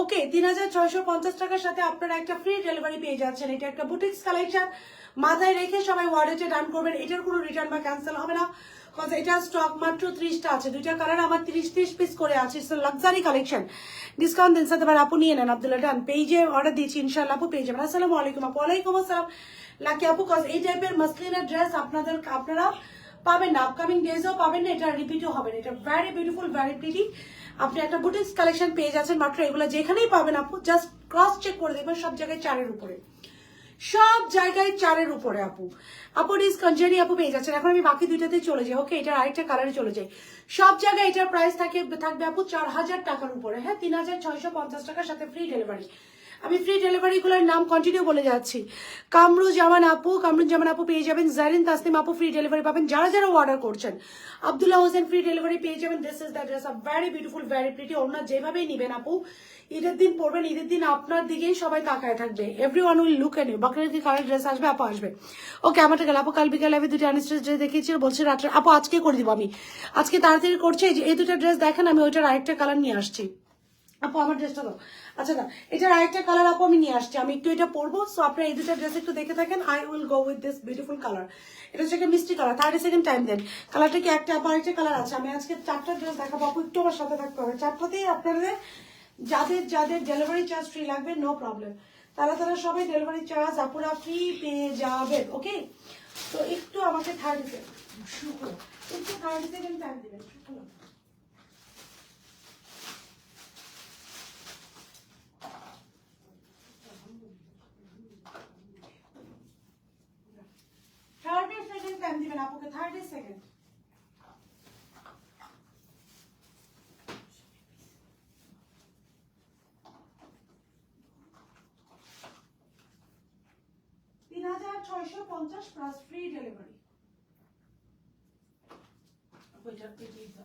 ওকে, 3650 টাকার সাথে আপনারা একটা ফ্রি ডেলিভারি পেয়ে যাচ্ছেন। এটা একটা বুটিক্স কালেকশন, মাথায় রেখে সবাই অর্ডারটি ডান করবেন। এটার কোনো রিটার্ন বা ক্যান্সেল হবে না, কজ এটা স্টক মাত্র 30টা আছে। 2টা কালার আমার 30 পিস করে আছে। লাক্সারি কালেকশন, ডিসকাউন্ট দিন সাথে আপু নিয়ে নেন। আব্দুল্লাহ ডান, পেজে অর্ডার দিয়েছি ইনশাআল্লাহ আপু পেয়ে যাবেন। আসসালামু আলাইকুম আপু। ওয়ালাইকুম আসসালাম লাকি আপু। কজ এই টাইপের মাসলিনের ড্রেস আপনারা পাবেন না, আপকামিং ডেজও পাবেন না, এটা রিপিটও হবে না। এটা ভেরি বিউটিফুল, ভেরি প্রিটি। আপনি একটা বুটিক্স কালেকশন পেয়ে যাচ্ছেন মাত্র। এগুলো যেখানেই পাবেন আপু, জাস্ট ক্রস চেক করে দেখবেন, সব জায়গায় 4-এর উপরে, সব জায়গায় 4-এর উপরে আপু। ইস কঞ্জারি আপু পেয়ে যাচ্ছেন। এখন আমি বাকি 2টাতে চলে যাই। ওকে, এটা আরেকটা কালারে চলে যাই। সব জায়গায় এটার প্রাইস থাকবে আপু 4000 টাকার উপরে। হ্যাঁ, 3650 টাকার সাথে ফ্রি ডেলিভারি। আমি ফ্রি ডেলিভারিগুলোর নাম কন্টিনিউ বলে যাচ্ছি। কামরুজ জামান আপু পেয়ে যাবেন, জারিন তাসনিম আপু ফ্রি ডেলিভারি পাবেন, যারা যারা অর্ডার করছেন। আব্দুল্লাহ হোসেন ফ্রি ডেলিভারি পেয়ে যাবেন। This is the dress, a very beautiful, very pretty. ওনার যেভাবেই নিবেন আপু, ঈদের দিন পরবেন, ঈদের দিন আপনার দিকেই সবাই তাকায় থাকবে। Everyone will look at you. বাকরি কালার ড্রেস আসবে, আপু আসবে। ওকে, আমারটা গেল আপু। কাল বিকালে আমি দুটো আনস্টেজ ড্রেস দেখিয়েছি, বলছি রাত্রে আপু আজকে করে দিব। আমি আজকে তাড়াতাড়ি করছি। এই দুটো ড্রেস দেখেন, আমি ওইটার আরেকটা কালার নিয়ে আসছি। আপু আমার ড্রেসটা দাও। আচ্ছা না, এটার আরেকটা কালার আপু আমি নিয়ে আসছি। আমি একটু এটা পরবো, সো আপনারা এই দুটো ড্রেস একটু দেখে থাকেন। I will go with this beautiful colour. এটা হচ্ছে একটা মিষ্টি কালার। 30 সেকেন্ড টাইম দেন। কালারটা কি একটা, আপু আরেকটা কালার আছে। আমি আজকে 4টা ড্রেস দেখাবো আপু, একটু আমার সাথে থাকতে হবে। 4টাতেই আপনাদের যাদের যাদের ডেলিভারি চার্জ ফ্রি লাগবে, নো প্রবলেম, তারা সবাই ডেলিভারি চার্জ আপুরা ফ্রি পেয়ে যাবেন। ওকে, তো একটু আমাকে 30 সেকেন্ড টাইম দেবেন। টাইম দিবেন আপুকে, 30 সেকেন্ড। $3,650 plus free delivery.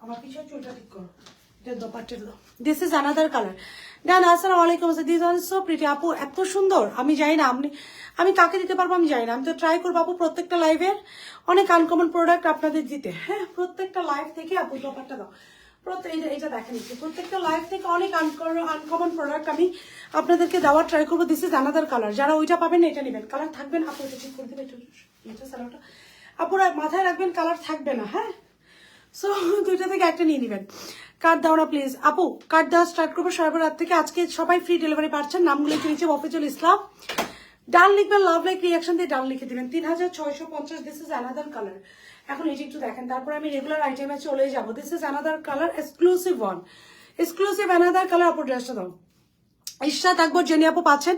আমার কিছু চুলটা ঠিক করো। This is another colour. Done, আসসালামু আলাইকুম। দিস অন সো প্রিটি আপু, এত সুন্দর। আমি জানি না আমি কাকে দিতে পারবো, আমি জানি না। আমি তো ট্রাই করবো আপু প্রত্যেকটা লাইভের অনেক আনকমন প্রোডাক্ট আপনাদের দিতে। হ্যাঁ, প্রত্যেকটা লাইভ থেকে আপু ব্যাপারটা দাও। এটা দেখে নিচ্ছি, প্রত্যেকটা লাইভ থেকে অনেক আনকমন প্রোডাক্ট আমি আপনাদেরকে দেওয়ার ট্রাই করবো। This is another colour. যারা ওইটা পাবেন এটা নেবেন। কালার থাকবেন আপু, এটা ঠিক করে দেবে এটা সালোটা আপুরা মাথায় রাখবেন, কালার থাকবে না। হ্যাঁ, সো দুইটা থেকে একটা নিয়ে নেবেন। কার্ড দাও না প্লিজ আপু, কার্ড দেওয়া স্টার্ট করবো সর্বরাত থেকে। আজকে সবাই ফ্রি ডেলিভারি পাচ্ছেন। নামগুলো নিচে মফিজুল ইসলাম। ডান লিখবেন, লাভ লাইক রিয়াকশন দিয়ে ডান লিখে দিবেন। 3,650। This is another colour. এখন এটি একটু দেখেন, তারপর আমি রেগুলার আইটেমে চলে যাবো। This is another colour, exclusive one, exclusive another colour. আপু ড্রেসটা দাও। ইশরাত আকবর জেনি আপু পাচ্ছেন,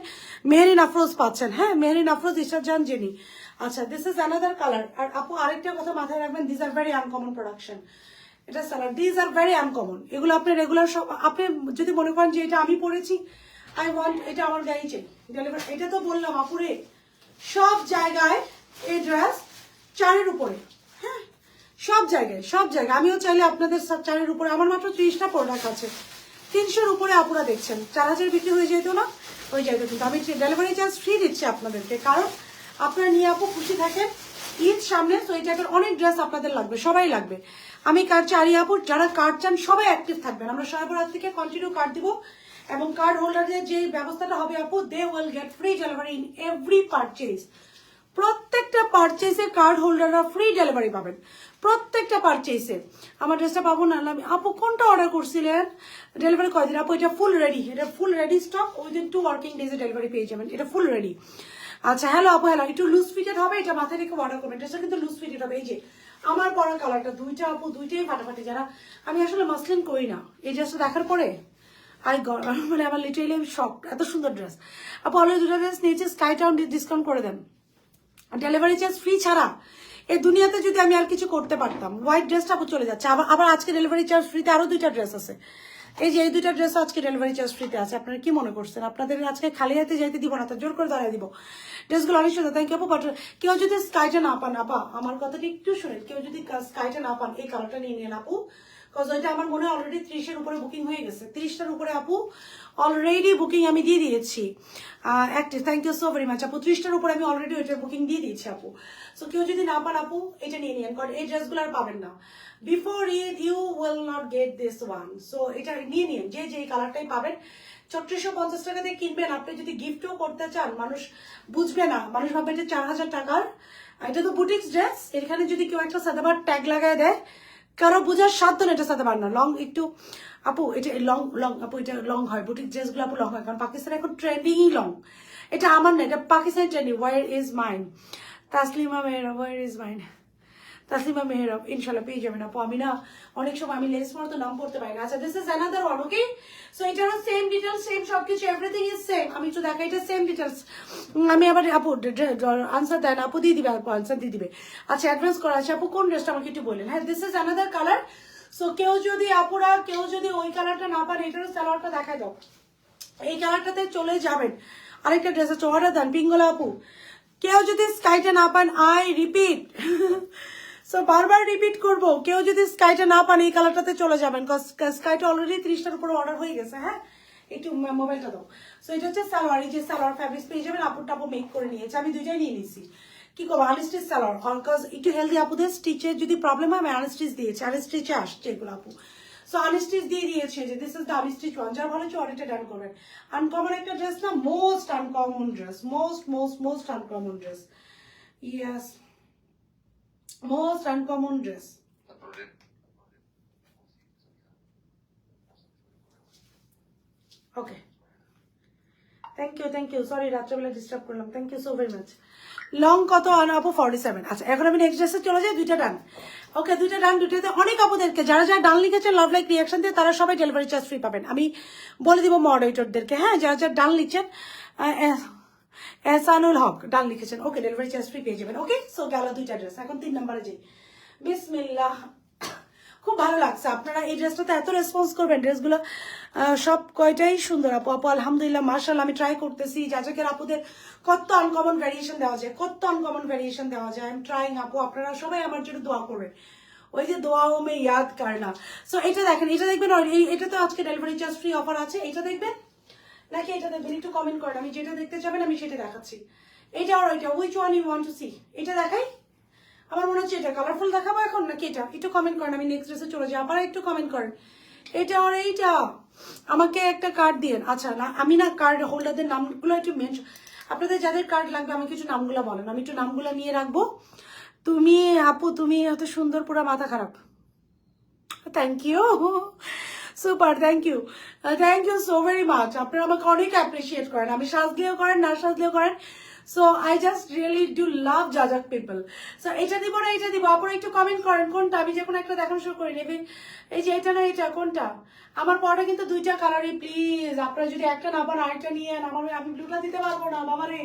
মেহরিন আফরোজ পাচ্ছেন। হ্যাঁ, মেহরিন আফরোজ, ইশরাত জান, জেনি। আচ্ছা, দিস ইজ অ্যানাদার কালার। আর আপু আরেকটা কথা মাথায় রাখবেন, this are very uncommon production. এটা সালার, দিস আর ভেরি আনকমন। এগুলো আপনি রেগুলার সব, আপনি যদি মনে করেন যে এটা আমি পরেছি, আই ওয়ান্ট, এটা আমার গাড়ি চাই ডেলিভারি। এটা তো বললাম আপুরে, সব জায়গায় এই ড্রেস 4-এর উপরে। হ্যাঁ, সব জায়গায়, সব জায়গায়। আমিও চাইলে আপনাদের 4-এর উপরে। আমার মাত্র 30টা প্রোডাক্ট আছে। 300-র উপরে আপুরা দেখছেন। 4,000 বিক্রি হয়ে যেত না, হয়ে যাইতো, কিন্তু আমি ডেলিভারি চার্জ ফ্রি দিচ্ছি আপনাদেরকে। কারণ আপনারা নিয়ে আপু খুশি থাকেন। ঈদ সামনে, তো এই টাইপের অনেক ড্রেস আপনাদের লাগবে, সবাই লাগবে। আমি কার্ড চাই আপু, যারা কার্ড চান সবাই অ্যাক্টিভ থাকবেন। আমরা সর্বরাত থেকে কন্টিনিউ কার্ড দিব, এবং কার্ড হোল্ডারের যে ব্যবস্থাটা হবে আপু, they will get free delivery in every purchase. প্রত্যেকটা পারচেজে কার্ড হোল্ডাররা ফ্রি ডেলিভারি পাবেন, প্রত্যেকটা পারচেজে। আমার ড্রেসটা পাবো না আপু, কোনটা অর্ডার করছিলেন? ডেলিভারি কয়দিন আপু? এটা ফুল রেডি, এটা full ready stock. Within 2 working ডেজে ডেলিভারি পেয়ে যাবেন। এটা ফুল রেডি। আচ্ছা, হ্যালো আপু, হ্যালো। একটু লুজ ফিটেড হবে, এটা মাথায় রেখে অর্ডার করবেন। ড্রেসটা কিন্তু লুজ ফিটেড হবে। এই যে আমার পরা কালারটা, দুইটা আপু, দুইটাই ফাটাফাটি। যারা, আমি আসলে মাসলিন করি না, এই ড্রেসটা দেখার পরে মানে আমার লিটারেলি শক, এত সুন্দর ড্রেস। আপু অলরেডি দুটো ড্রেস নিয়েছে, স্কাই টাউন ডিসকাউন্ট করে দেন। ডেলিভারি চার্জ ফ্রি ছাড়া এই দুনিয়াতে যদি আমি আর কিছু করতে পারতাম। হোয়াইট ড্রেসটা আপু চলে যাচ্ছে। আবার আজকে ডেলিভারি চার্জ ফ্রিতে আরো 2টা ড্রেস আছে। এই যে এই 2টা ড্রেস আজকে ডেলিভারি চার্জ ফ্রিতে আছে। আপনারা কি মনে করছেন আপনাদের আজকে খালি হাতে যাইতে দিব না? তো জোর করে দাঁড়াই দিব। ড্রেসগুলো অনেক সুন্দর, থ্যাংক ইউ আপু। বাট কেউ যদি স্কাইটা না পান, আপা আমার কথাটা একটু শুনেন, কেউ যদি স্কাইটা না পান, এই কালারটা নিয়ে নেন আপু। কজ ওইটা আমার মনে হয় অলরেডি 30-এর উপরে বুকিং হয়ে গেছে। 30টার উপরে আপু অলরেডি বুকিং আমি দিয়ে দিয়েছি। Thank you so very much আপু। 30টার উপরে আমি অলরেডি ওইটার বুকিং দিয়ে দিয়েছি আপু। সো কেউ যদি না পান আপু, এটা নিয়ে নিন, কারণ এই ড্রেসগুলো আর পাবেন না। Before Eid you will not get this one. So এটা নিয়ে নিন, যে এই কালারটাই পাবেন। 3650 টাকা দিয়ে কিনবেন। আপনি যদি গিফটও করতে চান, মানুষ বুঝবে না, মানুষ ভাববে এটা 4000 টাকার। এটা তো বুটিক্স ড্রেস। এখানে যদি কেউ একটা সাদাবার ট্যাগ লাগায় দেয়, কারো বোঝার সাধ্য না এটা সাথে পার না। লং একটু আপু, এটা লং আপু, এটা লং হয়। বুটিক ড্রেসগুলো আপু লং হয়, কারণ পাকিস্তানে এখন ট্রেন্ডিংই লং। এটা আমার না, এটা Pakistani trending. Where is mine? Taslima Mehrab, where is mine? Taslima Mehrab, ইনশাল্লাহ পেয়ে যাবেন আপু। আমি না অনেক সময় আমি লেন্স মতো নাম পড়তে পারি না। আচ্ছা, this is another one. Okay, so এটারও সেম ডিটেলস, সেম সবকিছু, এভরিথিং ইজ সেম। আমি একটু দেখা, এটা সেম ডিটেলস। আমি আবার আপু আনসার দেন, আপু দিয়ে দিবে, আপু আনসার দিয়ে দিবে। আচ্ছা, অ্যাডভান্স করা আছে আপু। কোন ড্রেসটা আমাকে একটু বলেন। হ্যাঁ, this is another colour. So কেউ যদি আপুরা, কেউ যদি ওই কালারটা না পারে, এটারও সালোয়ারটা দেখায় দাও। এই কালারটাতে চলে যাবেন। আরেকটা ড্রেস আছে, অর্ডার দেন পিঙ্গলা আপু। কেউ যদি স্কাইটা না পান, আই রিপিট, সো বারবার রিপিট করবো, কেউ যদি স্কাইটা না পান এই কালারটাতে চলে যাবেন, স্কাইটা অলরেডি 30টার উপরে অর্ডার হয়ে গেছে। হ্যাঁ, একটু মোবাইলটা দাও। সো এটা হচ্ছে সালোয়ার, এই যে সালোয়ার ফ্যাব্রিক্স পেয়ে যাবেন, আপুর টাপু মেক করে নিয়েছে, আমি দুইটাই নিয়ে নিয়েছি। কি করবো, আনস্টিচ সালোয়ার, বিকজ একটু হেলদি আপুদের স্টিচের যদি প্রবলেম হয় আমি আনস্টিচ দিয়েছি, আনস্টিচে আসছে এগুলো আপু। সো আনস্টিচ দিয়ে দিয়েছে, যে this is the unstitch one, যার ভালো হচ্ছে অর্ডারটা ডান করবেন। আনকমন একটা ড্রেস না, most uncommon dress, most uncommon dress, yes, most uncommon dress. Okay, thank you, sorry রাত্রেবেলা ডিস্টার্ব করলাম, thank you so very much. Long কত আপু? 47। আচ্ছা, এখন আমি নেক্সট ড্রেসে চলে যাই, দুইটা ডান। ওকে, দুইটা ডান, দুইটাতে অনেক আপুদেরকে যারা যারা ডান লিখেছেন লাভ লাইক রিয়াকশন দিয়ে তারা সবাই ডেলিভারি চার্জ ফ্রি পাবেন। আমি বলে দিব মডারেটরদেরকে, হ্যাঁ, যারা যারা ডান লিখছেন, এহসানুল হক ডান লিখেছেন, ওকে, ডেলিভারি চার্জ ফ্রি পেয়ে যাবেন। ওকে, সো গেল দুইটা ড্রেস। এখন 3 নম্বরে যাই। বিসমিল্লাহ, খুব ভালো লাগছে, আপনারা এই ড্রেসটাতে এত রেসপন্স করবেন, ড্রেসগুলো সব কয়টাই সুন্দর আপু। আপু আলহামদুলিল্লাহ, মার্শাল্লাহ, আমি ট্রাই করতেছি যাচাকের আপুদের কত আনকমন ভ্যারিয়েশন দেওয়া যায়, কত আনকমন ভ্যারিয়েশন দেওয়া যায়। আই এম ট্রাইং আপু, আপনারা সবাই আমার জন্য দোয়া করবেন, ওই যে দোয়াও মে ইয়াদ কারনা। সো এটা দেখেন, এটা দেখবেন, এটা তো আজকে ডেলিভারি চার্জ ফ্রি অফার আছে, এটা দেখবেন নাকি এটা দেখবেন, একটু কমেন্ট করেন, আমি যেটা দেখতে যাবেন আমি সেটা দেখাচ্ছি। এটা আর ওইটা, which one you want to see? এটা দেখাই, আমার মনে হচ্ছে এটা কালারফুল দেখাবো এখন নাকি এটা, একটু কমেন্ট করেন, আমি নেক্সট ড্রেসে চলে যাই, আপনারা একটু কমেন্ট করেন। এটা আর এইটা, আমাকে একটা কার্ড দিন। আচ্ছা না, আমি না কার্ড হোল্ডারদের নামগুলো একটু মেনশন, আপনাদের যাদের কার্ড লাগবে আমাকে একটু নামগুলো বলেন, আমি একটু নামগুলো নিয়ে রাখবো। তুমি আপু, তুমি এত সুন্দর, পুরো মাথা খারাপ। Thank you, super, thank you so very much. আপনারা আমাকে অনেক অ্যাপ্রিসিয়েট করেন, আমি সাজলেও করেন না সাজলেও করেন। So I just really do love জাজাক পিপল। সো এটা দিব না এটা দিব, আপনারা একটু কমেন্ট করেন কোনটা, আমি যে কোনো একটা দেখানো শুরু করে নেবে। এই যে এটা না এটা কোনটা, আমার পরটা কিন্তু দুইটা কালারই, প্লিজ আপনারা যদি একটা না পান আরেকটা নিয়ে আন, আমি ব্লুটা দিতে পারবো না বাবারে।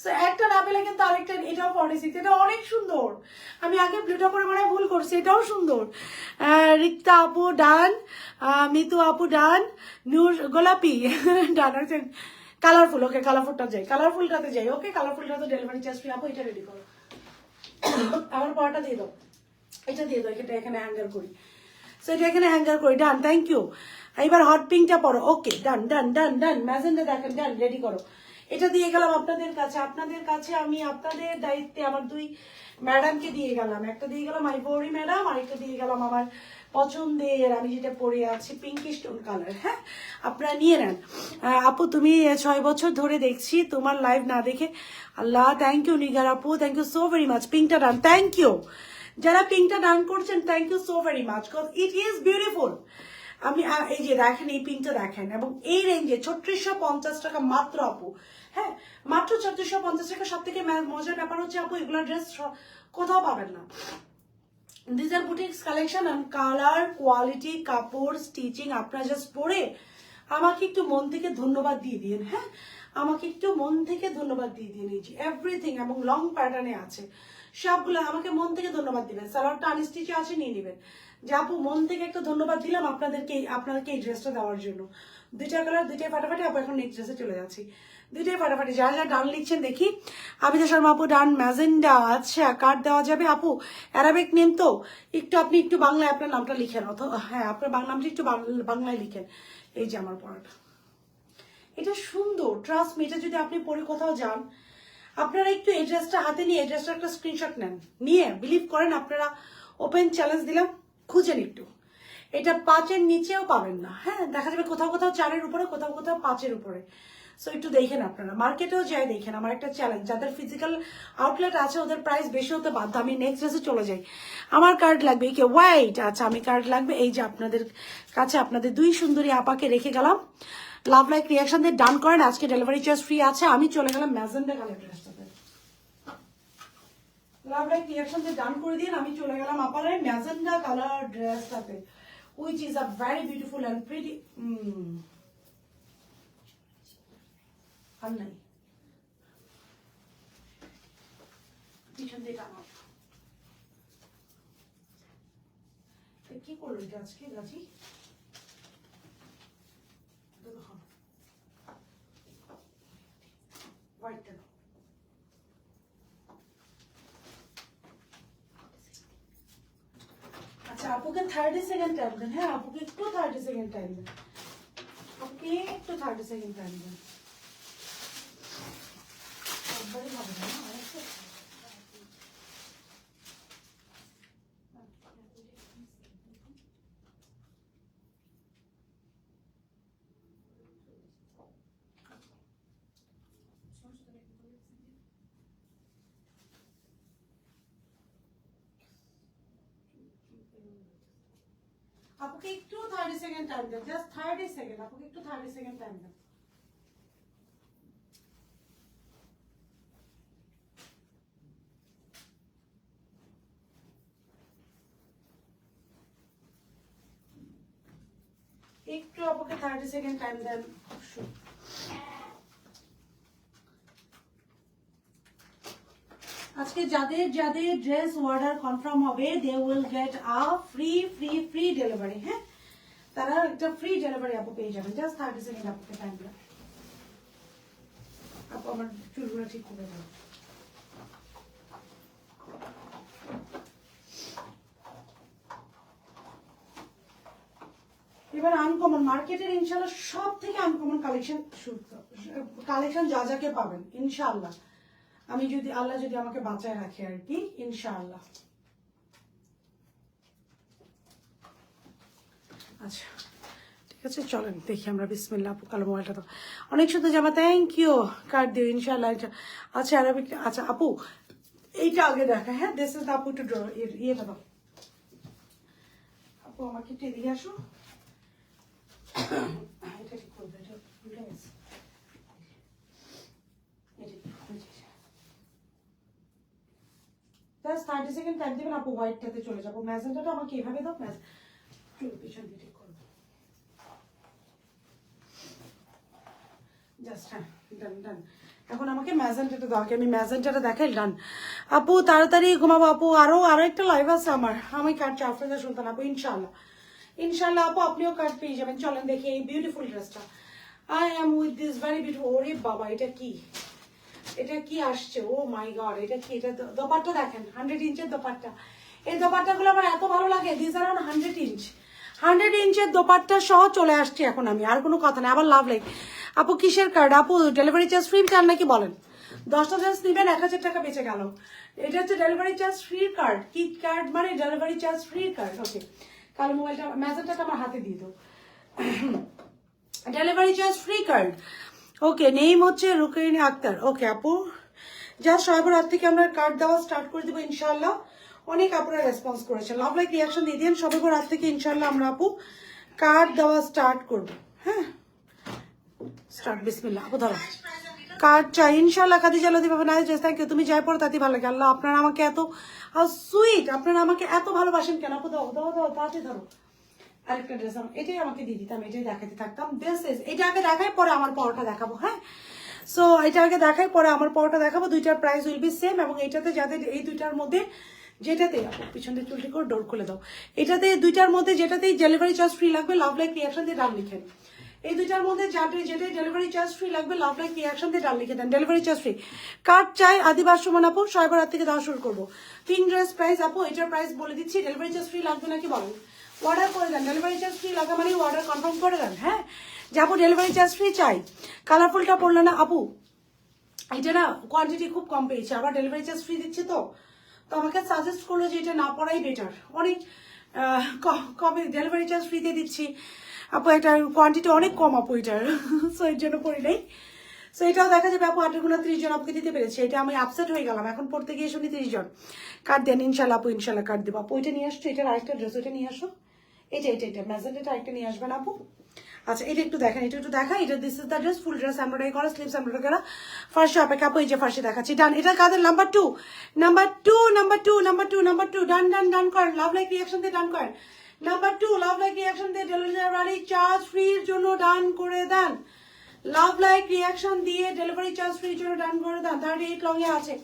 সো একটা না পেলে কিন্তু আরেকটা, এটাও 46, এটা অনেক সুন্দর, আমি আগে ব্লুটা পরে মনে ভুল করছি, এটাও সুন্দর। রিক্তা আপু ডান, মিতু আপু ডান, নূর গোলাপি ডান আছেন, কালারফুল, ওকে কালারফুলটা যাই, কালারফুলটাতে যাই। ওকে, কালারফুলটাতে ডেলিভারি চার্জ ফ্রি আপু, এটা রেডি করো, আমার পরটা দিয়ে দাও, এটা দিয়ে দাও, এটা এখানে হ্যাঙ্গার করি। সো এটা এখানে হ্যাঙ্গার করি, ডান, থ্যাংক ইউ। এবার হট পিঙ্কটা পরো, ওকে, ডান ডান ডান ডান, ম্যাজেন্ডা দেখেন, ডান, রেডি করো। এটা দিয়ে গেলাম আপনাদের কাছে, আমি আপনাদের দায়িত্বে আমার দুই ম্যাডামকে দিয়ে গেলাম, একটা দিয়ে গেলাম আইভরি ম্যাডাম, আরেকটা দিয়ে গেলাম আমার পছন্দের, আমি যেটা পরে আছি পিঙ্কি স্টোন কালার। হ্যাঁ, আপনারা নিয়ে নেন। আপু তুমি 6 বছর ধরে দেখছি তোমার লাইভ না দেখে, আল্লাহ, থ্যাংক ইউ নিগার আপু, thank you so very much. পিঙ্কটা ডান, থ্যাংক ইউ, যারা পিঙ্কটা ডান করছেন thank you so very much, cause it is beautiful. আমি এই যে দেখেন, এই পিঙ্কটা দেখেন, এবং এই রেঞ্জে 3650 টাকা মাত্র আপু। হ্যাঁ, মাত্র 3650 টাকা। সব থেকে মজার ব্যাপার হচ্ছে আপু, এগুলো ড্রেস কোথাও পাবেন না। This are boutiques collection, and colour, quality, কাপড়, স্টিচিং, আপনারা জাস্ট পরে আমাকে একটু মন থেকে ধন্যবাদ দিয়ে দিন। হ্যাঁ, আমাকে একটু মন থেকে ধন্যবাদ দিয়ে দিন। এই যে এভরিথিং, এবং লং প্যাটার্নে আছে সবগুলো, আমাকে মন থেকে ধন্যবাদ দিবেন। সালোয়ারটা আনস্টিচে আছে, নিয়ে নেবেন। যে আপু মন থেকে একটা ধন্যবাদ দিলাম আপনাদেরকে এই ড্রেসটা দেওয়ার জন্য। দুইটা কালার, দুইটাই ফাটাফাটি আপু। এখন নেক্সট ড্রেসে চলে যাচ্ছি, দুইটাই ফাটাফাটি। যারা যারা ডান লিখছেন দেখি, আবিদা শর্মা আপু ডান, ম্যাজেন্ডা, আচ্ছা কার্ড দেওয়া যাবে আপু, অ্যারাবিক নেম তো, আপনি একটু বাংলায় আপনার নামটা লিখেন, অথবা হ্যাঁ আপনার নামটা একটু বাংলায় লিখেন। এই যে আমার পড়াটা, এটা সুন্দর, ট্রাস্ট মি, এটা যদি আপনি পরে কোথাও যান, আপনারা একটু এই ড্রেসটা হাতে নিয়ে এই ড্রেসটা একটা স্ক্রিনশট নেন, নিয়ে বিলিভ করেন, আপনারা ওপেন চ্যালেঞ্জ দিলাম, খুঁজেন একটু, এটা 5-এর নিচেও পাবেন না। হ্যাঁ, দেখা যাবে কোথাও কোথাও 4-এর উপরে, কোথাও কোথাও 5-এর উপরে। সো একটু দেখেন, আপনারা মার্কেটেও যাই দেখেন। আমার একটা চ্যালেঞ্জ, যাদের ফিজিক্যাল আউটলেট আছে ওদের প্রাইস বেশি হতে বাধ্য। আমি নেক্সট ড্রেসে চলে যাই। আমার কার্ড লাগবে কি হোয়াইট, আচ্ছা আমি কার্ড লাগবে, এই যে আপনাদের কাছে আপনাদের দুই সুন্দরী আপাকে রেখে গেলাম। লাভ লাইক রিয়াকশন দিয়ে ডান করেন, আজকে ডেলিভারি চার্জ ফ্রি আছে। আমি চলে গেলাম ম্যাজেন্ডা কালার ড্রেসটাতে, লাভ লাইক রিয়াকশন দিয়ে ডান করে দিন। আমি চলে গেলাম আপারে ম্যাজেন্ডা কালার ড্রেসটাতে, which is a very beautiful and pretty আর নাই পিছন দিয়ে টানো। কি করলো এটা আজকে গাছি, আপুকে 30 সেকেন্ড টাইম দেন। হ্যাঁ আপুকে একটু 30 সেকেন্ড টাইম দেন, আপুকে একটু 30 সেকেন্ড টাইম দেন। একবারই হবে না, অনেকটা। আপুকে একটু 30 সেকেন্ড টাইম দেন, জাস্ট 30 সেকেন্ড, আপুকে একটু 30 সেকেন্ড টাইম দেন। একটু আপুকে 30 সেকেন্ড টাইম দেন। আজকে যাদের যাদের ড্রেস অর্ডার কনফার্ম হবে they will get a free delivery. হ্যাঁ, তারা একটা ফ্রি ডেলিভারি আপু পেয়ে যাবেন। জাস্ট 30 সেকেন্ড আপুকে টাইম দেন। আপু আমার চুলগুলো ঠিক করে দাও। এবার আনকমন মার্কেটের ইনশাল্লাহ সব থেকে আনকমন কালেকশন যা যাকে পাবেন ইনশাআল্লাহ, আমি যদি আল্লাহ যদি আমাকে বাঁচায় রাখে আর কি, ইনশাআল্লাহ। আচ্ছা ঠিক আছে, চলেন দেখি আমরা। বিসমিল্লাহ। আপু কালো মোবাইলটা তো অনেক সুন্দর জামা, থ্যাংক ইউ। কার্ড দিও ইনশাআল্লাহ। আচ্ছা আরবিক। আচ্ছা আপু এইটা আগে দেখা। হ্যাঁ, দিস ইজ আপু টু ড্র। ইয়েটা দাও আপু, আমাকে একটু এদিকে আসো। এটা ঠিক করবে, এটা ভুলে গেছে। জাস্ট 30 সেকেন্ড টাইম দিবেন আপু, হোয়াইটটাতে চলে যাবো। ম্যাজেন্টাটা আমাকে এভাবে দাও, চুল পিছন দিয়ে ঠিক করবো। জাস্ট হ্যাঁ, ডান ডান। এখন আমাকে ম্যাজেন্টাটা দাও, আমি ম্যাজেন্টাটা দেখাই। ডান আপু, তাড়াতাড়ি ঘুমাবো আপু। আরো একটা লাইভ আছে আমার, আমি কাটছি আফরোজা সুলতান আপু। ইনশাআল্লাহ ইনশাআল্লাহ আপু, আপনিও কার্ড পেয়ে যাবেন। চলেন দেখি এই বিউটিফুল ড্রেসটা। I am with this very beautiful. ওরে বাবা, এটা কি, এটা কি আসছে? ও মাই গড, এটা কি? এটা দোপাট্টা দেখেন, 100 ইঞ্চের দোপাট্টা। এই দোপাট্টাগুলো আমার এত ভালো লাগে। দিস আর 100 ইঞ্চ, 100 ইঞ্চের দোপাট্টা সহ চলে আসছে এখন আমি। আর কোনো কথা নেই। আবার লাভ লাইক আপু কিসের কার্ড? আপু ডেলিভারি চার্জ ফ্রি চান নাকি বলেন? 10টা ড্রেস নেবেন, 1000 টাকা বেঁচে গেল। এটা হচ্ছে ডেলিভারি চার্জ ফ্রি কার্ড। কি কার্ড মানে? Delivery charge free card. Okay, কালো মোবাইলটা ম্যাজেন্টাটা আমার হাতে দিয়ে দাও। Delivery charge free card. Okay, name হচ্ছে রুকরিনী আক্তার। ওকে আপু, যা সবার রাত থেকে আমরা কার্ড দেওয়া স্টার্ট করে দেবো ইনশাআল্লাহ। অনেক আপুরা রেসপন্স করেছেন, লাভ লাইক রিয়াকশন দিয়ে দিন। সবার রাত থেকে ইনশাআল্লাহ আমরা আপু কার্ড দেওয়া স্টার্ট করবো। হ্যাঁ, স্টার্ট। বিসমিল্লাহ। আপু ধরো কার্ড চাই ইনশাআল্লাহ। খাদিজা লতিফ আপু, নাইস ড্রেস, থ্যাংক ইউ। তুমি যাই পড়ো তাতেই ভালো লাগে। আল্লাহ আপনারা আমাকে এত সুইট, আপনারা আমাকে এত ভালোবাসেন কেন? আপু দাও দাও দাও, তাড়াতাড়ি ধরো। আরেকটা ড্রেস এটাই আমাকে দিয়ে দিতাম, এটাই দেখাতে থাকতাম। দিস ইজ, এটা আগে দেখাই পরে আমার পরোটা দেখাবো। হ্যাঁ, সো এটা আগে দেখাই পরে আমার পরোটা দেখাবো। দুইটার প্রাইস উইল বি সেম। এবং এটাতে যাদের এই দুইটার মধ্যে যেটাতে, পিছনে চুলটি করে ডোর খুলে দাও, এটাতে দুইটার মধ্যে যেটাতেই ডেলিভারি চার্জ ফ্রি লাগবে, লাভ লাইক রিয়াকশন দিয়ে ডান লিখেন। এই দুইটার মধ্যে যেটাই ডেলিভারি চার্জ ফ্রি লাগবে, লাভ লাইক রিয়াকশন দিয়ে ডান লিখে দেন। Delivery charge free. কার্ড চাই আদিবাস সুমন আপু, সবার রাত থেকে দেওয়া শুরু করবো। পিঙ্ক ড্রেস প্রাইস আপু, এটার প্রাইস বলে দিচ্ছি। ডেলিভারি চার্জ ফ্রি লাগবে নাকি বলেন? অর্ডার করে দেন। ডেলিভারি চার্জ ফ্রি লাগা মানে অর্ডার কনফার্ম করে দেন। হ্যাঁ, যে আপু ডেলিভারি চার্জ ফ্রি চাই। কালারফুলটা পড়লো না আপু, এটা না কোয়ান্টিটি খুব কম পেয়েছে, আবার ডেলিভারি চার্জ ফ্রি দিচ্ছে। তো আমাকে সাজেস্ট করলো যে এটা না পড়াই বেটার। অনেক কমে ডেলিভারি চার্জ ফ্রিতে দিচ্ছি আপু, এটা কোয়ান্টিটি অনেক কম আপু এটার। সো এর জন্য পড়ি নাই। সো এটাও দেখা যাবে আপু 8 জন আপুকে দিতে পেরেছে। এটা আমি আপসেট হয়ে গেলাম। এখন পড়তে গিয়ে শুনি 30 জন। কার্ড দেন ইনশাল্লাহ আপু, ইনশাল্লাহ কার্ড দেবো আপু। ওইটা নিয়ে আসছো, এটার আরেকটা ড্রেস, ওইটা নিয়ে আসো। এটা ম্যাজেন্টাটা আরেকটা নিয়ে আসবেন আপু। আচ্ছা, এটা একটু দেখেন, এটা একটু দেখা। এটা this is the dress, full dress embroidery করা, স্লিভস এমব্রয়ডারি করা, ফার্স্টে অপেক্ষা আপু। এই যে ফার্স্টে দেখাচ্ছি। ডান। এটা কাদের? নাম্বার টু ডান ডান ডান করেন। লাভ লাইক রিয়াকশন দিয়ে ডান করেন। নাম্বার 2 লাভ লাইক রিয়াকশন দিয়ে ডেলিভারি চার্জ ফ্রির জন্য ডান করে দেন। লাভ লাইক রিয়াকশন দিয়ে ডেলিভারি চার্জ ফ্রির জন্য ডান করে দেন। 38 লং এ আছে,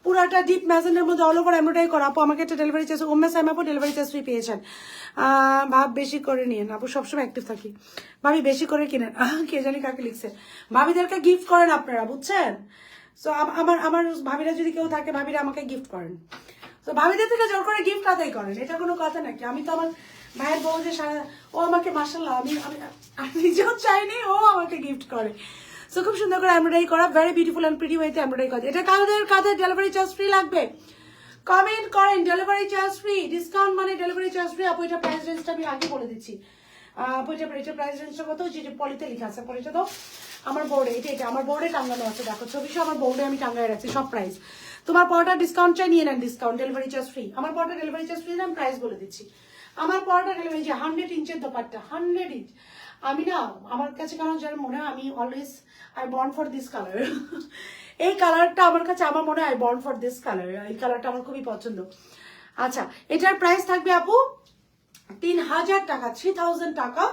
পুরাটা ডিপ ম্যাজেন্ডার মধ্যে অল ওভার এমব্রয়ডারি করা আপু। আমাকে একটা ডেলিভারি চার্জ সাইম আপু ডেলিভারি চার্জ ফ্রি পেয়েছেন। ভাব বেশি করে নিন আপু, সবসময় অ্যাক্টিভ থাকি। ভাবি বেশি করে কিনেন। কে জানি কাকে লিখছে। ভাবিদেরকে গিফট করেন আপনারা, বুঝছেন? সো আমার ভাবিরা যদি কেউ থাকে, ভাবিরা আমাকে গিফট করেন। তো তো ভাবিদের থেকে জোর করে গিফট আদায় করেন, এটা কোনো কথা নাকি? আমি তো আমার ভাইয়ের বউ যে ও আমাকে মাশাআল্লাহ, আমি নিজেও চাইনি, ও আমাকে গিফট করে। সো খুব সুন্দর করে এমব্রয়ডারি করা, ভেরি বিউটিফুল অ্যান্ড প্রিটি ওয়েতে এমব্রয়ডারি করা। এটা কাদের কাদের ডেলিভারি চার্জ ফ্রি লাগবে কমেন্ট করেন। ডেলিভারি চার্জ ফ্রি, ডিসকাউন্ট মানে ডেলিভারি চার্জ ফ্রি। আপু এটা প্রাইস রেঞ্জটা আমি আগে বলে দিচ্ছি। আপু এটা প্রাইস রেঞ্জটা কত, যেটা পলিতে লেখা আছে পলিটা তো আমার বোর্ডে, এটা আমার বোর্ডে টাঙ্গানো আছে, দেখো ছবিশো আমার বোর্ডে আমি টাঙ্গায় রাখছি সব প্রাইস। তোমার পরোটা ডিসকাউন্ট চাই নিয়ে নেন, ডিসকাউন্ট, ডেলিভারি চার্জ ফ্রি। আমার পরোটা ডেলিভারি চার্জ ফ্রি, আমি প্রাইস বলে দিচ্ছি। আমার পরোটা ডেলিভারি যে 100 ইঞ্চের দোপাট্টা, 100 ইঞ্চ। আমি না, আমার কাছে কারণ যার মনে হয় আমি always I born for this colour. এই কালারটা আমার কাছে, আমার মনে হয় বর্ন ফর দিস কালার, এই কালারটা আমার খুবই পছন্দ। আচ্ছা, এটার প্রাইস থাকবে আপু 3000 টাকা, 3000 টাকা।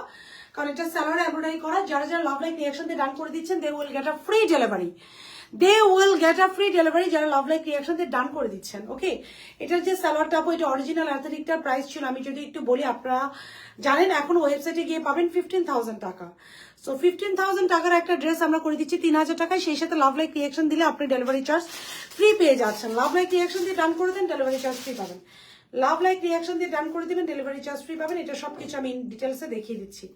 কারণ এটা সালোয়ার এমব্রয়ডারি করা। যারা যারা লাভ লাইক রিঅ্যাকশন দিয়ে ডান করে দিচ্ছেন, they will get a free delivery, they will get a free delivery যারা লাভ লাইক রিঅ্যাকশন দিয়ে ডান করে দিচ্ছেন। ওকে, এটার যে সালোয়ারটা আপু, এটা অরিজিনাল অ্যাথেটিকটার প্রাইস ছিল, আমি যদি একটু বলি, আপনারা জানেন এখন ওয়েবসাইটে গিয়ে পাবেন 15,000 টাকা। সো 15,000 টাকার একটা ড্রেস আমরা করে দিচ্ছি 3000 টাকায়। সেই সাথে লাভ লাইক রিঅ্যাকশন দিলে আপনি ডেলিভারি চার্জ ফ্রি পেয়ে যাচ্ছেন। লাভ লাইক রিঅ্যাকশন দিয়ে ডান করে দেন, ডেলিভারি চার্জ ফ্রি পাবেন। লাভ লাইক রিঅ্যাকশন দিয়ে ডান করে দিবেন, ডেলিভারি চার্জ ফ্রি পাবেন। এটা সবকিছু আমি ডিটেলসে দেখিয়ে দিচ্ছি।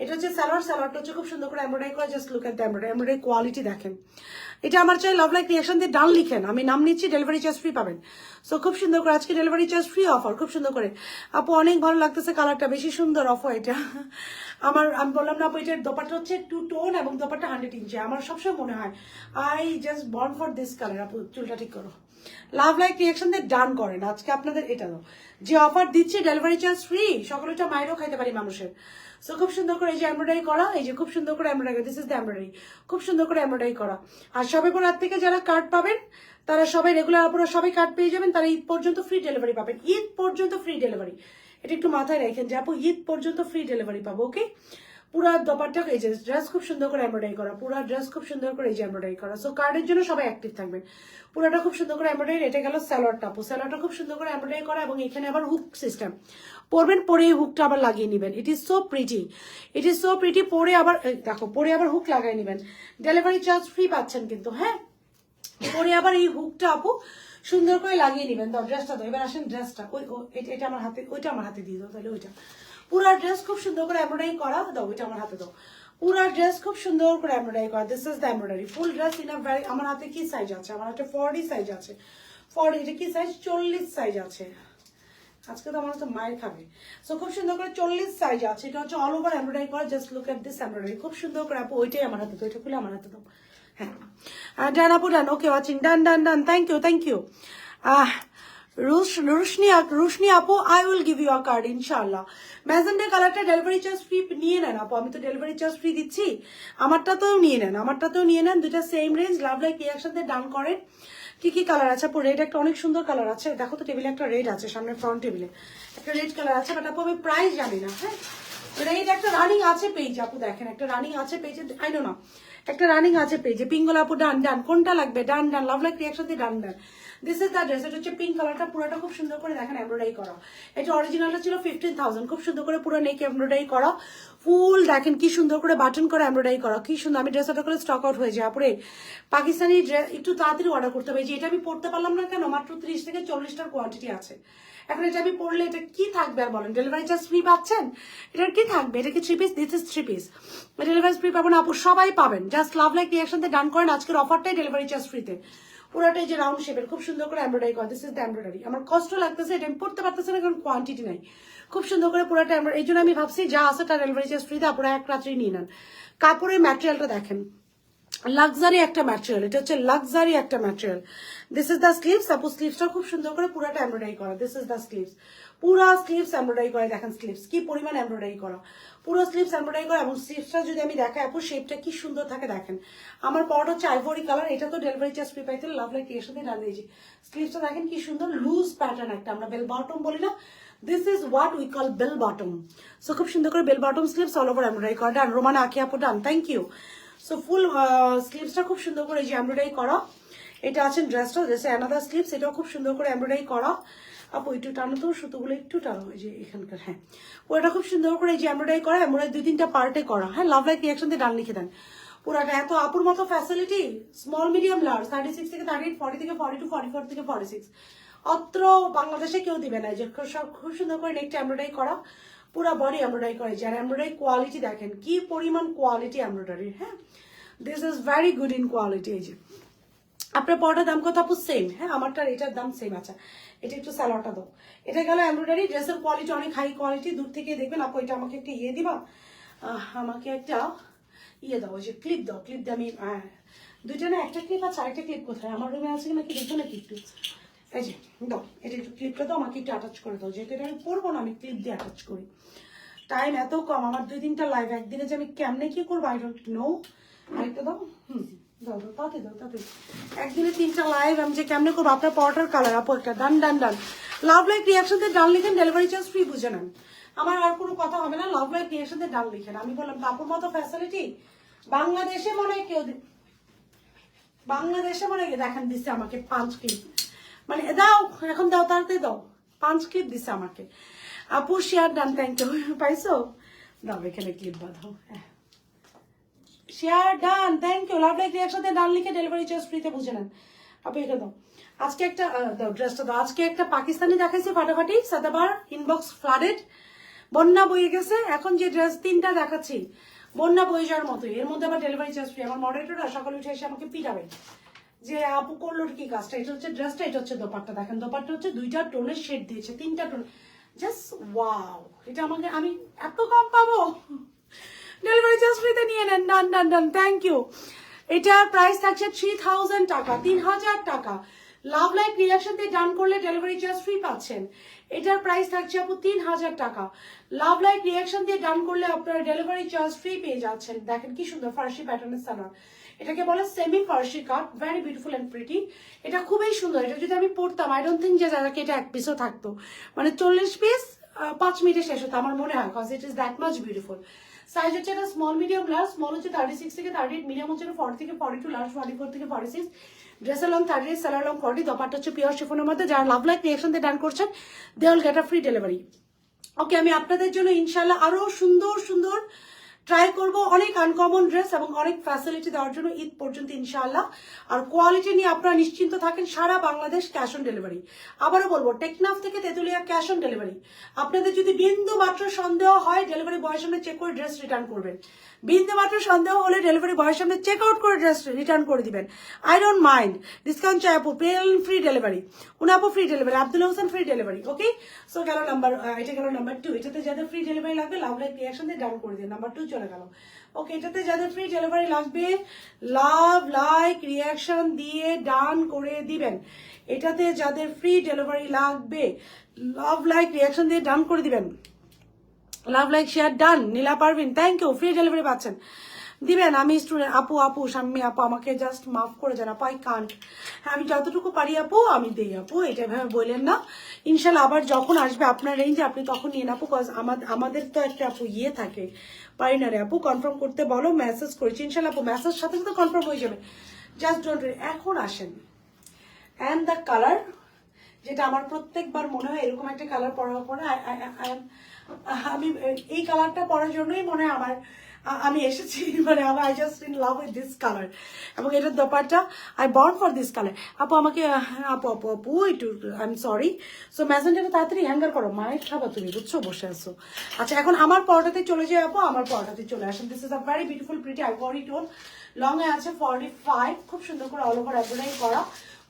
এটা হচ্ছে সালোয়ারটা হচ্ছে খুব সুন্দর করে এমব্রয়ডারি করা। Just look at the embroidery quality দেখেন। এটা আমার চাই লাভ লাইক রিঅ্যাকশন দিয়ে ডান লিখেন, আমি নাম নিচ্ছি, ডেলিভারি চার্জ ফ্রি পাবেন। সো খুব সুন্দর করে আজকে ডেলিভারি চার্জ ফ্রি অফার, খুব সুন্দর করে। আপু অনেক ভালো লাগতেছে কালারটা, বেশি সুন্দর অফার এটা। আমি বললাম না আপু, এটার দোপাট্টা হচ্ছে 2 টোন এবং দোপাট্টা 100 ইঞ্চি। আমার সবসময় মনে হয় I just born for this colour. আপু চুলটা ঠিক করো, লাভ লাইক রিঅ্যাকশন দিয়ে ডান করেন। আজকে আপনাদের এটা দাও যে অফার দিচ্ছে, ডেলিভারি চার্জ ফ্রি, সকলটা মাইরও খাইতে পারি মানুষের। সো খুব সুন্দর করে এই যে এমব্রয়ডারি করা, এই যে খুব সুন্দর করে embroidery, this is the embroidery, খুব সুন্দর করে এমব্রয়ডারি করা। আর সবে রাত থেকে যারা কার্ড পাবেন, তারা সবাই রেগুলার আপনারা সবাই কার্ড পেয়ে যাবেন, তারা ঈদ পর্যন্ত ফ্রি ডেলিভারি পাবেন। ঈদ পর্যন্ত ফ্রি ডেলিভারি, এটা একটু মাথায় রাখেন যে আপু ঈদ পর্যন্ত ফ্রি ডেলিভারি পাবো। ওকে, পুরা দোপাট্টা এই যে ড্রেস খুব সুন্দর করে এমব্রয়ডারি করা, পুরা ড্রেস খুব সুন্দর করে এই যে এমব্রয়ডারি করা। সো কার্ডের জন্য সবাই অ্যাক্টিভ থাকবেন। পুরাটা খুব সুন্দর করে এমব্রয়ডারি। এটা গেল সালোয়ারটা, আপু সালোয়ারটা খুব সুন্দর করে এমব্রয়ডারি করা এবং এখানে আবার হুক সিস্টেম। পরবেন, পরে এই হুকটা আবার লাগিয়ে নেবেন। ইট is so pretty, it is so pretty. পরে আবার দেখো, পরে আবার হুক লাগাই নেবেন, ডেলিভারি চার্জ ফ্রি পাচ্ছেন কিন্তু। হ্যাঁ, পরে আবার এই হুকটা আপু সুন্দর করে লাগিয়ে নেবেন। দাও ড্রেসটা দাও, এবার আসেন ড্রেসটা। এটা আমার হাতে, ওইটা আমার হাতে দিয়ে দাও তাহলে। ওইটা পুরা ড্রেস খুব সুন্দর করে এমব্রয়ডারি করা। দাও ওইটা আমার হাতে দাও। পুরা ড্রেস খুব সুন্দর করে এমব্রয়ডারি করা। This is the embroidery full dress in a very. আমার হাতে কি সাইজ আছে? আমার হাতে 40 সাইজ আছে। 40, এটা কি সাইজ? 40 সাইজ আছে। আজকে তো আমার তো মায়ের খাবে। সো খুব সুন্দর করে 40 সাইজ আছে। এটা হচ্ছে অল ওভার এমব্রয়ডারি করা। Just look at this embroidery, খুব সুন্দর করে। আপু ওইটাই আমার হাতে দাও, ওইটা খুলে আমার হাতে দাও। হ্যাঁ, ডান আপু done. Okay, watching, done done done. Thank you, thank you. Rushni আপু, I will give you a card ইনশাআল্লাহ। ম্যাজেন্ডা কালারটা ডেলিভারি চার্জ ফ্রি নিয়ে নেন আপু, আমি তো ডেলিভারি চার্জ ফ্রি দিচ্ছি। আমারটাতেও নিয়ে নেন, আমারটাতেও নিয়ে নেন। দুইটা সেম রেঞ্জ, লাভ লাইক রিঅ্যাকশন দিয়ে ডান করেন। কি কি কালার আছে আপু? রেড একটা অনেক সুন্দর কালার আছে, দেখো তো টেবিলে একটা রেড আছে, সামনে ফ্রন্ট টেবিলে একটা রেড কালার আছে, বাট আপু আমি প্রাইস জানি না। হ্যাঁ, রেড একটা রানিং আছে পেজ, আপু দেখেন একটা রানিং আছে পেজে, আই নো না, একটা রানিং আছে পেজে। পিঙ্গল আপু ডান ডান, কোনটা লাগবে? ডান ডান, লাভ লাইক রিঅ্যাকশন দিয়ে done done. This is the dress. এটা হচ্ছে পিঙ্ক কালারটা, পুরোটা খুব সুন্দর করে দেখেন এমব্রয়ডারি করা। এটা অরিজিনালটা ছিল 15,000, খুব সুন্দর করে পুরো নেক এমব্রয়ডারি করা। ফুল দেখেন কি সুন্দর করে বাটন করা এমব্রয়ডারি করা, কি সুন্দর। আমি ড্রেসটা করে স্টক আউট হয়ে যায় আপুরে। পাকিস্তানি ড্রেস একটু তাড়াতাড়ি অর্ডার করতে হবে। যে এটা আমি পড়তে পারলাম না কেন, মাত্র 30 থেকে 40টার কোয়ান্টিটি আছে। এখন এটা আমি পড়লে এটা কি থাকবে আর বলেন? ডেলিভারি চার্জ ফ্রি পাচ্ছেন, এটার কি থাকবে? এটা কি 3 piece? This is 3 piece. Delivery free পাবেন আপু, সবাই পাবেন। জাস্ট লাভ লাইক রিঅ্যাকশন দিয়ে ডান করেন। আজকের অফারটাই ডেলিভারি চার্জ ফ্রিতে। পুরোটাই যে রাউন্ড শেপের, খুব সুন্দর করে এমব্রয়ডারি করা। This is the embroidery. আমার কষ্ট লাগতেছে, এটা আমি পড়তে পারতেছি না কারণ কোয়ান্টিটি নাই। খুব সুন্দর করে পুরোটা এমব্রয়ডারি। এই জন্য আমি ভাবছি যা আছে তার ডেলিভারি চার্জ ফ্রিতে, আপনারা এক রাত্রেই নিয়ে নেন। কাপড়ের ম্যাটেরিয়ালটা দেখেন, লাক্সারি একটা ম্যাটেরিয়াল। এটা হচ্ছে লাক্সারি একটা material. This is the sleeves আপু, স্লিভসটা খুব সুন্দর করে পুরোটা এমব্রয়ডারি করা। দিস ইজ দ্য স্লিভস, পুরো স্লিভস এমব্রয়ডারি করে। দেখেন স্লিভস কি পরিমাণ এমব্রয়ডারি করা, পুরো স্লিভস এমব্রয়ডারি করা। এবং স্লিভসটা যদি আমি দেখাই আপু, শেপটা কি সুন্দর থাকে দেখেন। আমার পরটা হচ্ছে আইভরি কালার, এটা তো ডেলিভারি চার্জ ফ্রি পাইতে লাভ লাইক এর সাথে ডান দিয়েছি। স্লিভসটা দেখেন কি সুন্দর লুজ প্যাটার্ন একটা, আমরা বেল বটম বলি না, this is what we call bell bottom. So খুব সুন্দর করে bell bottom sleeves all over embroidery করা। ডান রোমানা আঁকি আপু done, thank you. So full স্লিভসটা খুব সুন্দর করে এই যে এমব্রয়ডারি করা। এটা আছে ড্রেসটা, ড্রেসে অ্যানাদার স্লিভস, এটাও খুব সুন্দর করে এমব্রয়ডারি করা। আপু একটু টানো তো, সুতোগুলো একটু টানো, এই যে এখানকার। হ্যাঁ, ওটা খুব সুন্দর করে এই যে এমব্রয়ডারি করা, এমব্রয়ডারি 2-3টা পার্টে করা। হ্যাঁ, লাভ লাইক রিঅ্যাকশন দিয়ে ডান লিখে দেন। পুরাটা এত আপুর মতো ফ্যাসিলিটি, স্মল মিডিয়াম লার্জ 36 থেকে 38, 40 থেকে 42, 44 থেকে 46, অত্র বাংলাদেশে কেউ দিবে না। যে খুব সুন্দর করে নেকটা এমব্রয়ডারি করা, পুরো বডি এমব্রয়ডারি করে। যার এমব্রয়ডারি কোয়ালিটি দেখেন কি পরিমাণ কোয়ালিটি এমব্রয়ডারির। হ্যাঁ, this is very good in quality. এই যে আপনার পরটার দাম কত আপু? সেম। হ্যাঁ, আমারটার এটার দাম সেম। আচ্ছা, এটা একটু স্যালোয়ারটা দাও। এটা গেল এমব্রয়ডারি। ড্রেসের কোয়ালিটি অনেক হাই কোয়ালিটি, দূর থেকে দেখবেন। আপু এটা আমাকে একটা ইয়ে দিবা, আমাকে একটা ইয়ে দাও, ওই যে ক্লিপ দাও। ক্লিপ দিয়ে আমি দুইটা না, একটা ক্লিপ আছে, আরেকটা ক্লিপ কোথায় আমার রুমে আছে কিনা কি দেখবো নাকি একটু। এই যে দাও, এটা একটু ক্লিপটা দাও, আমাকে একটু অ্যাটাচ করে দাও। যেহেতু এটা আমি পরবো না, আমি ক্লিপ দিয়ে অ্যাটাচ করি। টাইম এত কম আমার, 2-3টা লাইভ একদিনে যে আমি কেমনে কি করবো আই ডোন্ট নো। আরেকটা দাও। দাও দাও, তাড়াতাড়ি দাও, তাড়াতাড়ি। একদিনে 3টা লাইভ আমি যে কেমনে করবো। আপনার পরটার কালার আপু একটা ডান ডান ডান। লাভ লাইক রিয়াকশনতে ডান লিখেন, ডেলিভারি চার্জ ফ্রি, বুঝে নেন। আমার আর কোনো কথা হবে না, লাভ লাইক রিয়াকশনতে ডান লিখেন। আমি বললাম আপুর মতো ফ্যাসিলিটি বাংলাদেশে মনে হয় কেউ, বাংলাদেশে মনে হয় দেখেন দিচ্ছে আমাকে 5 ক্লিপ, মানে দাও এখন দাও, তাড়াতাড়ি দাও। 5 ক্লিপ দিচ্ছে আমাকে। আপু শেয়ার ডান, থ্যাংক ইউ। পাইছো? দাও এখানে ক্লিপ বাঁধাও। Share done, thank you. Love like রিয়াকশনতে ডান লিখে ডেলিভারি চার্জ ফ্রিতে, বুঝে নেন। আপু এটা দাও। আজকে একটা দাও, ড্রেসটা দাও। আজকে একটা পাকিস্তানি দেখাইছি ফাটাফাটি, সাদাবার ইনবক্স ফ্লাডেড, বন্যা বয়ে গেছে। এখন যে ড্রেস 3টা দেখাচ্ছি বন্যা বয়ে যাওয়ার মতোই, এর মধ্যে আবার ডেলিভারি চার্জ ফ্রি। আমার মডারেটররা সকালে উঠে এসে আমাকে পিটাবে যে আপু করলো কি কাজটা। এটা হচ্ছে ড্রেসটা, এটা হচ্ছে দোপাট্টা। দেখেন দোপাট্টা হচ্ছে 2টা টোনের শেড দিয়েছে, 3টা টোন। জাস্ট ওয়াও, এটা আমাকে, আমি এত কম পাবো? ডেলিভারি চার্জ ফ্রিতে নিয়ে নেন। ডান ডান ডান, থ্যাংক ইউ। এটার প্রাইস থাকছে 3000 টাকা, 3000 টাকা। লাভ লাইক রিয়াকশন দিয়ে ডান করলে ডেলিভারি চার্জ ফ্রি পাচ্ছেন। এটার প্রাইস থাকছে আপু 3000 টাকা। লাভ লাইক রিয়াকশন দিয়ে ডান করলে আপনারা ডেলিভারি চার্জ ফ্রি পেয়ে যাচ্ছেন। দেখেন কি সুন্দর ফার্সি প্যাটার্নের সালোয়ার। এটাকে বলে semi Farsi cut, very beautiful and pretty. এটা খুবই সুন্দর। এটা যদি আমি পড়তাম আই ডোন্ট থিঙ্ক যে যাদেরকে এটা 1 পিসও থাকতো, মানে 40 পিস 5 মিনিটে শেষ হতো আমার মনে হয়, cause it is that much beautiful. Size হচ্ছে এটা স্মল মিডিয়াম লার্জ। স্মল হচ্ছে 36 থেকে 38, মিডিয়াম হচ্ছে 40 থেকে 42, লার্জ 44 থেকে 46। ড্রেসের লং 38, সালোয়ার লং 40। দোপাট্টা হচ্ছে পিওর শিফনের মধ্যে। যারা লাভ লাইক রিয়াকশন দিয়ে ডান করছেন they will get a free delivery. Okay, আমি আপনাদের জন্য ইনশাল্লাহ আরো সুন্দর সুন্দর ট্রাই করব, অনেক আনকমন ড্রেস এবং অনেক ফ্যাসিলিটি দেওয়ার জন্য ঈদ পর্যন্ত ইনশাআল্লাহ। আর কোয়ালিটি নিয়ে আপনারা নিশ্চিন্ত থাকেন, সারা বাংলাদেশ ক্যাশ অন ডেলিভারি। আবারও বলবো, টেকনাফ থেকে তেতুলিয়া ক্যাশ অন ডেলিভারি। আপনাদের যদি বিন্দু মাত্র সন্দেহ হয়, ডেলিভারি বয়ের সামনে চেক করে ড্রেস রিটার্ন করবেন। বিন্দু মাত্র সন্দেহ হলে ডেলিভারি বয়ের সামনে চেক আউট করে ড্রেস রিটার্ন করে দিবেন। I don't mind. ডিসকাউন্ট চাই আপু, পেল ফ্রি ডেলিভারি, উনাপু free delivery, Abdul Hossain free delivery. Okay, so গেল নাম্বার, এটা গেল নাম্বার 2। এটাতে যাদের ফ্রি ডেলিভারি লাগবে লাভ লাইক রিয়াকশন দিয়ে ডাউন করে দিন। নাম্বার 2 চলে গেল। ওকে, এটাতে যাদের ফ্রি ডেলিভারি লাগবে লাভ লাইক রিয়াকশন দিয়ে ডান করে দিবেন। এটাতে যাদের ফ্রি ডেলিভারি লাগবে লাভ লাইক রিয়াকশন দিয়ে ডান করে দিবেন। Love like share done. Nila Parvin, thank you. Free delivery পাচ্ছেন, দিবেন। আমি স্টুডেন্ট আপু, আপু শাম্মী আপু, আমাকে জাস্ট মাফ করে যান আপু, আই কান্ট। হ্যাঁ, আমি যতটুকু পারি আপু আমি দিই আপু, এটা ভেবে বললেন না। ইনশাল্লাহ আবার যখন আসবে আপনার রেঞ্জে আপনি তখন নিয়ে আপু, কজ আমাদের তো একটা আপু ইয়ে থাকে, পারি না রে আপু। কনফার্ম করতে বলো, মেসেজ করেছি। ইনশাল্লাহ আপু মেসেজ সাথে সাথে কনফার্ম হয়ে যাবে, জাস্ট ডোন্ট। এখন আসেন অ্যান্ড দ্য কালার, যেটা আমার প্রত্যেকবার মনে হয় এরকম একটা কালার পরার পরে আমি এই কালারটা পরার জন্যই মনে হয় আমি এসেছি, মানে I just in love with this colour. এবং এটার dupatta I born for this colour. আপু আমাকে আপু আপু আপু একটু আই এম সরি। সো ম্যাসেঞ্জারটা তাড়াতাড়ি হ্যাঙ্গার করো, মায়ের খাবা তুমি, বুঝছো, বসে আসো। আচ্ছা, এখন আমার পরটাতে চলে যায় আপু, আমার পরটাতে চলে আসেন। This is a very beautiful pretty ivory tone. Long এ আছে 45, খুব সুন্দর করে অল ওভার এমব্রয়ডারি করা।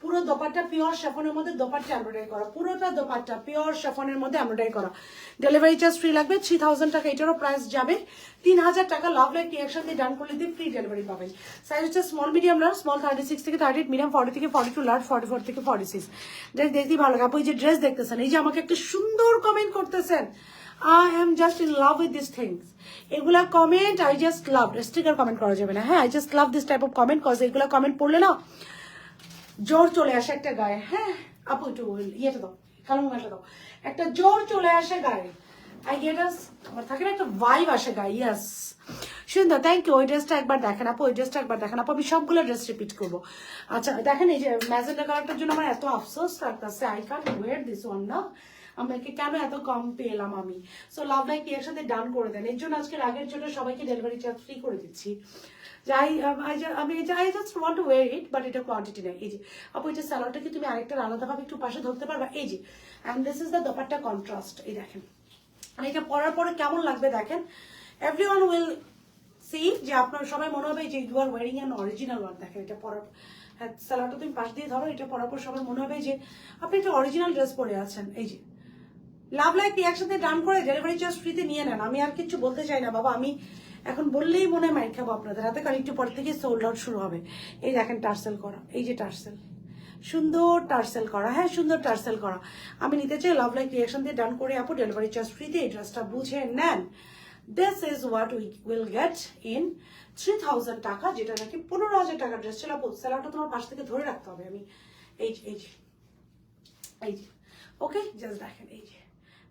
পুরো দোপাট্টা পিওর শিফনের মধ্যে দোপাট্টা এমব্রয়ডারি করা, পুরোটা দোপাট্টা পিওর শিফনের মধ্যে এমব্রয়ডারি করা। ডেলিভারি চার্জ ফ্রি লাগবে 3000 টাকা। এটারও প্রাইস যাবে 3000 টাকা। লাভ লাইক রিয়াকশন দিয়ে ডান করলে দিয়ে ফ্রি ডেলিভারি পাবেন। সাইজ হচ্ছে স্মল মিডিয়াম লার্জ। স্মল 36 থেকে 38, মিডিয়াম 40 থেকে 42, লার্জ 44 থেকে 46। ড্রেস দেখতেই ভালো লাগে আপু। এই যে ড্রেস দেখতেছেন, এই যে আমাকে একটা সুন্দর কমেন্ট করতেছেন, I am just in love with these things. এগুলা comment I just love. Sticker comment করা যাবে না। হ্যাঁ, I just love this type of comment, cause এগুলা কমেন্ট পড়লে না জোর চলে আসে একটা গায়ে। হ্যাঁ আপু, একটু ইয়েটা দাও, কালো মোবাইলটা দাও। একটা জোর চলে আসে গায়ে। আই গেট আস, আমার থাকে না একটা ভাইব আসে গায়ে। ইয়াস, সুন্দর, থ্যাংক ইউ। ওই ড্রেসটা একবার দেখেন আপু, ওই ড্রেসটা একবার দেখেন আপু। আমি সবগুলো ড্রেস রিপিট করবো। আচ্ছা দেখেন, এই যে ম্যাজেন্ডা কালারটার জন্য আমার এত আফসোস লাগতেছে। I can't wear this one না। আমাকে কেন এত কম পেলাম আমি। সো লাভ লাইক একসাথে ডান করে দেন, এর জন্য আজকে আগের জন্য সবাইকে ডেলিভারি চার্জ ফ্রি করে দিচ্ছি। আমি just want to wire it, but এটা কোয়ান্টিটি নেই। এই যে আপু এটা স্যালোয়ারটাকে তুমি আরেকটা আলাদাভাবে একটু পাশে ধরতে পারবা, এই যে, and this is the dupatta contrast, এই দেখেন। আর এটা পরার পরে কেমন লাগবে দেখেন, এভরিওয়ান উইল সি যে আপনার সবাই মনে হবে যে you are wearing an original one. দেখেন এটা পরার, হ্যাঁ স্যালোয়ারটা তুমি পাশ দিয়ে ধরো, এটা পরার পর সবার মনে হবে যে আপনি একটা অরিজিনাল ড্রেস পরে আছেন। এই যে লাভ লাইক একসাথে ডান করে ডেলিভারি চার্জ ফ্রিতে নিয়ে নেন। আমি আর কিছু বলতে চাই না বাবা, আমি এখন বললেই মনে হয় মাইর খাবো আপনাদের হাতে, কারণ একটু পর থেকে সোল্ড আউট শুরু হবে। এই দেখেন টার্সেল করা, এই যে টার্সেল, সুন্দর টার্সেল করা, হ্যাঁ সুন্দর টার্সেল করা। আমি নিতে চাই লাভ লাইক রিয়াকশন দিয়ে ডান করে আপু ডেলিভারি চার্জ ফ্রিতে এই ড্রেসটা বুঝে নেন। This is what we will get in 3000 টাকা, যেটা নাকি 15,000 টাকার ড্রেস ছিল। আপু স্যালাডটা তোমার পাশ থেকে ধরে রাখতে হবে। আমি এই যে এই যে এই যে ওকে, জাস্ট দেখেন, এই যে